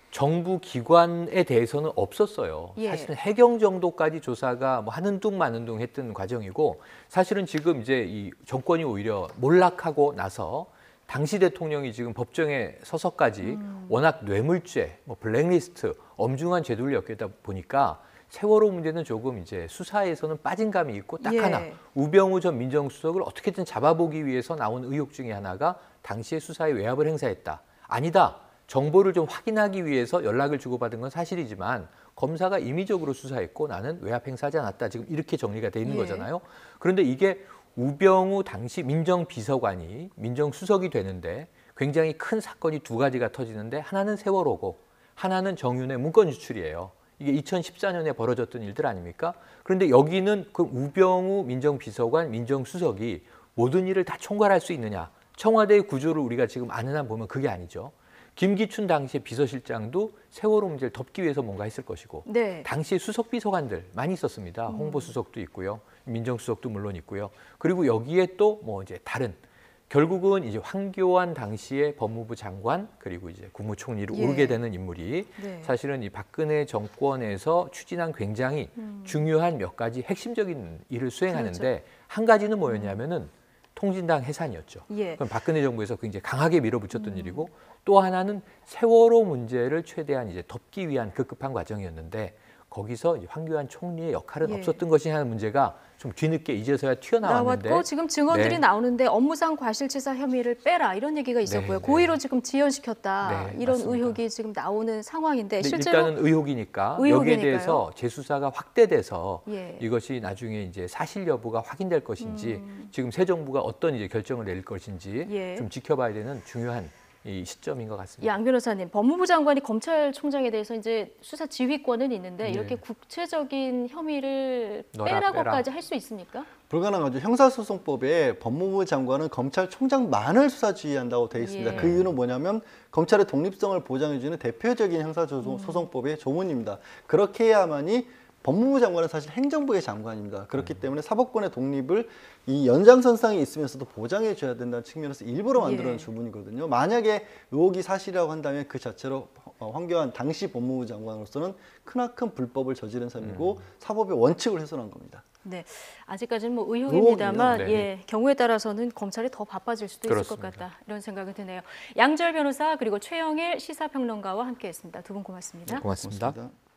정부 기관에 대해서는 없었어요. 사실은 해경 정도까지 조사가 뭐 하는 둥 마는 둥 했던 과정이고 사실은 지금 이제 이 정권이 오히려 몰락하고 나서 당시 대통령이 지금 법정에 서서까지 워낙 뇌물죄, 뭐 블랙리스트, 엄중한 죄들을 엮이다 보니까 세월호 문제는 조금 이제 수사에서는 빠진 감이 있고 딱 하나 우병우 전 민정수석을 어떻게든 잡아보기 위해서 나온 의혹 중에 하나가 당시에 수사에 외압을 행사했다. 아니다. 정보를 좀 확인하기 위해서 연락을 주고받은 건 사실이지만 검사가 임의적으로 수사했고 나는 외압 행사하지 않았다. 지금 이렇게 정리가 돼 있는 거잖아요. 그런데 이게 우병우 당시 민정비서관이 민정수석이 되는데 굉장히 큰 사건이 두 가지가 터지는데 하나는 세월호고 하나는 정윤의 문건 유출이에요. 이게 2014년에 벌어졌던 일들 아닙니까? 그런데 여기는 그 우병우 민정비서관, 민정수석이 모든 일을 다 총괄할 수 있느냐. 청와대의 구조를 우리가 지금 아는 한 보면 그게 아니죠. 김기춘 당시의 비서실장도 세월호 문제를 덮기 위해서 뭔가 했을 것이고 네. 당시에 수석 비서관들 많이 있었습니다. 홍보수석도 있고요. 민정수석도 물론 있고요. 그리고 여기에 또 뭐 이제 다른 결국은 이제 황교안 당시의 법무부 장관 그리고 이제 국무총리로 예. 오르게 되는 인물이 네. 사실은 이 박근혜 정권에서 추진한 굉장히 중요한 몇 가지 핵심적인 일을 수행하는데 그렇죠. 한 가지는 뭐였냐면은 통진당 해산이었죠. 예. 그럼 박근혜 정부에서 굉장히 강하게 밀어붙였던 일이고 또 하나는 세월호 문제를 최대한 이제 덮기 위한 급급한 과정이었는데 거기서 이제 황교안 총리의 역할은 예. 없었던 것이 하는 문제가 좀 뒤늦게 이제서야 튀어나왔는데 나왔고 지금 증언들이 네. 나오는데 업무상 과실치사 혐의를 빼라 이런 얘기가 있었고요. 네, 고의로 지금 지연시켰다 네, 이런 맞습니다. 의혹이 지금 나오는 상황인데 근데 실제로 일단은 의혹이니까 여기에 의혹이니까요. 대해서 재수사가 확대돼서 예. 이것이 나중에 이제 사실 여부가 확인될 것인지 지금 새 정부가 어떤 이제 결정을 내릴 것인지 예. 좀 지켜봐야 되는 중요한 이 시점인 것 같습니다. 양 변호사님, 법무부 장관이 검찰총장에 대해서 이제 수사 지휘권은 있는데 네. 이렇게 국체적인 혐의를 너라 빼라고까지 할 수 있습니까? 불가능하죠. 형사소송법에 법무부 장관은 검찰총장만을 수사 지휘한다고 되어 있습니다. 예. 그 이유는 뭐냐면 검찰의 독립성을 보장해주는 대표적인 형사소송법의 조문입니다. 그렇게 해야만이 법무부 장관은 사실 행정부의 장관입니다. 그렇기 때문에 사법권의 독립을 이 연장선상에 있으면서도 보장해 줘야 된다는 측면에서 일부러 만들어낸 주문이거든요. 만약에 의혹이 사실이라고 한다면 그 자체로 황교안 당시 법무부 장관으로서는 크나큰 불법을 저지른 셈이고 사법의 원칙을 훼손한 겁니다. 네, 아직까지는 뭐 의혹입니다만 의혹이요. 네. 예, 경우에 따라서는 검찰이 더 바빠질 수도 있을 것 같다 이런 생각이 드네요. 양지열 변호사 그리고 최영일 시사평론가와 함께했습니다. 두 분 고맙습니다. 고맙습니다. 고맙습니다.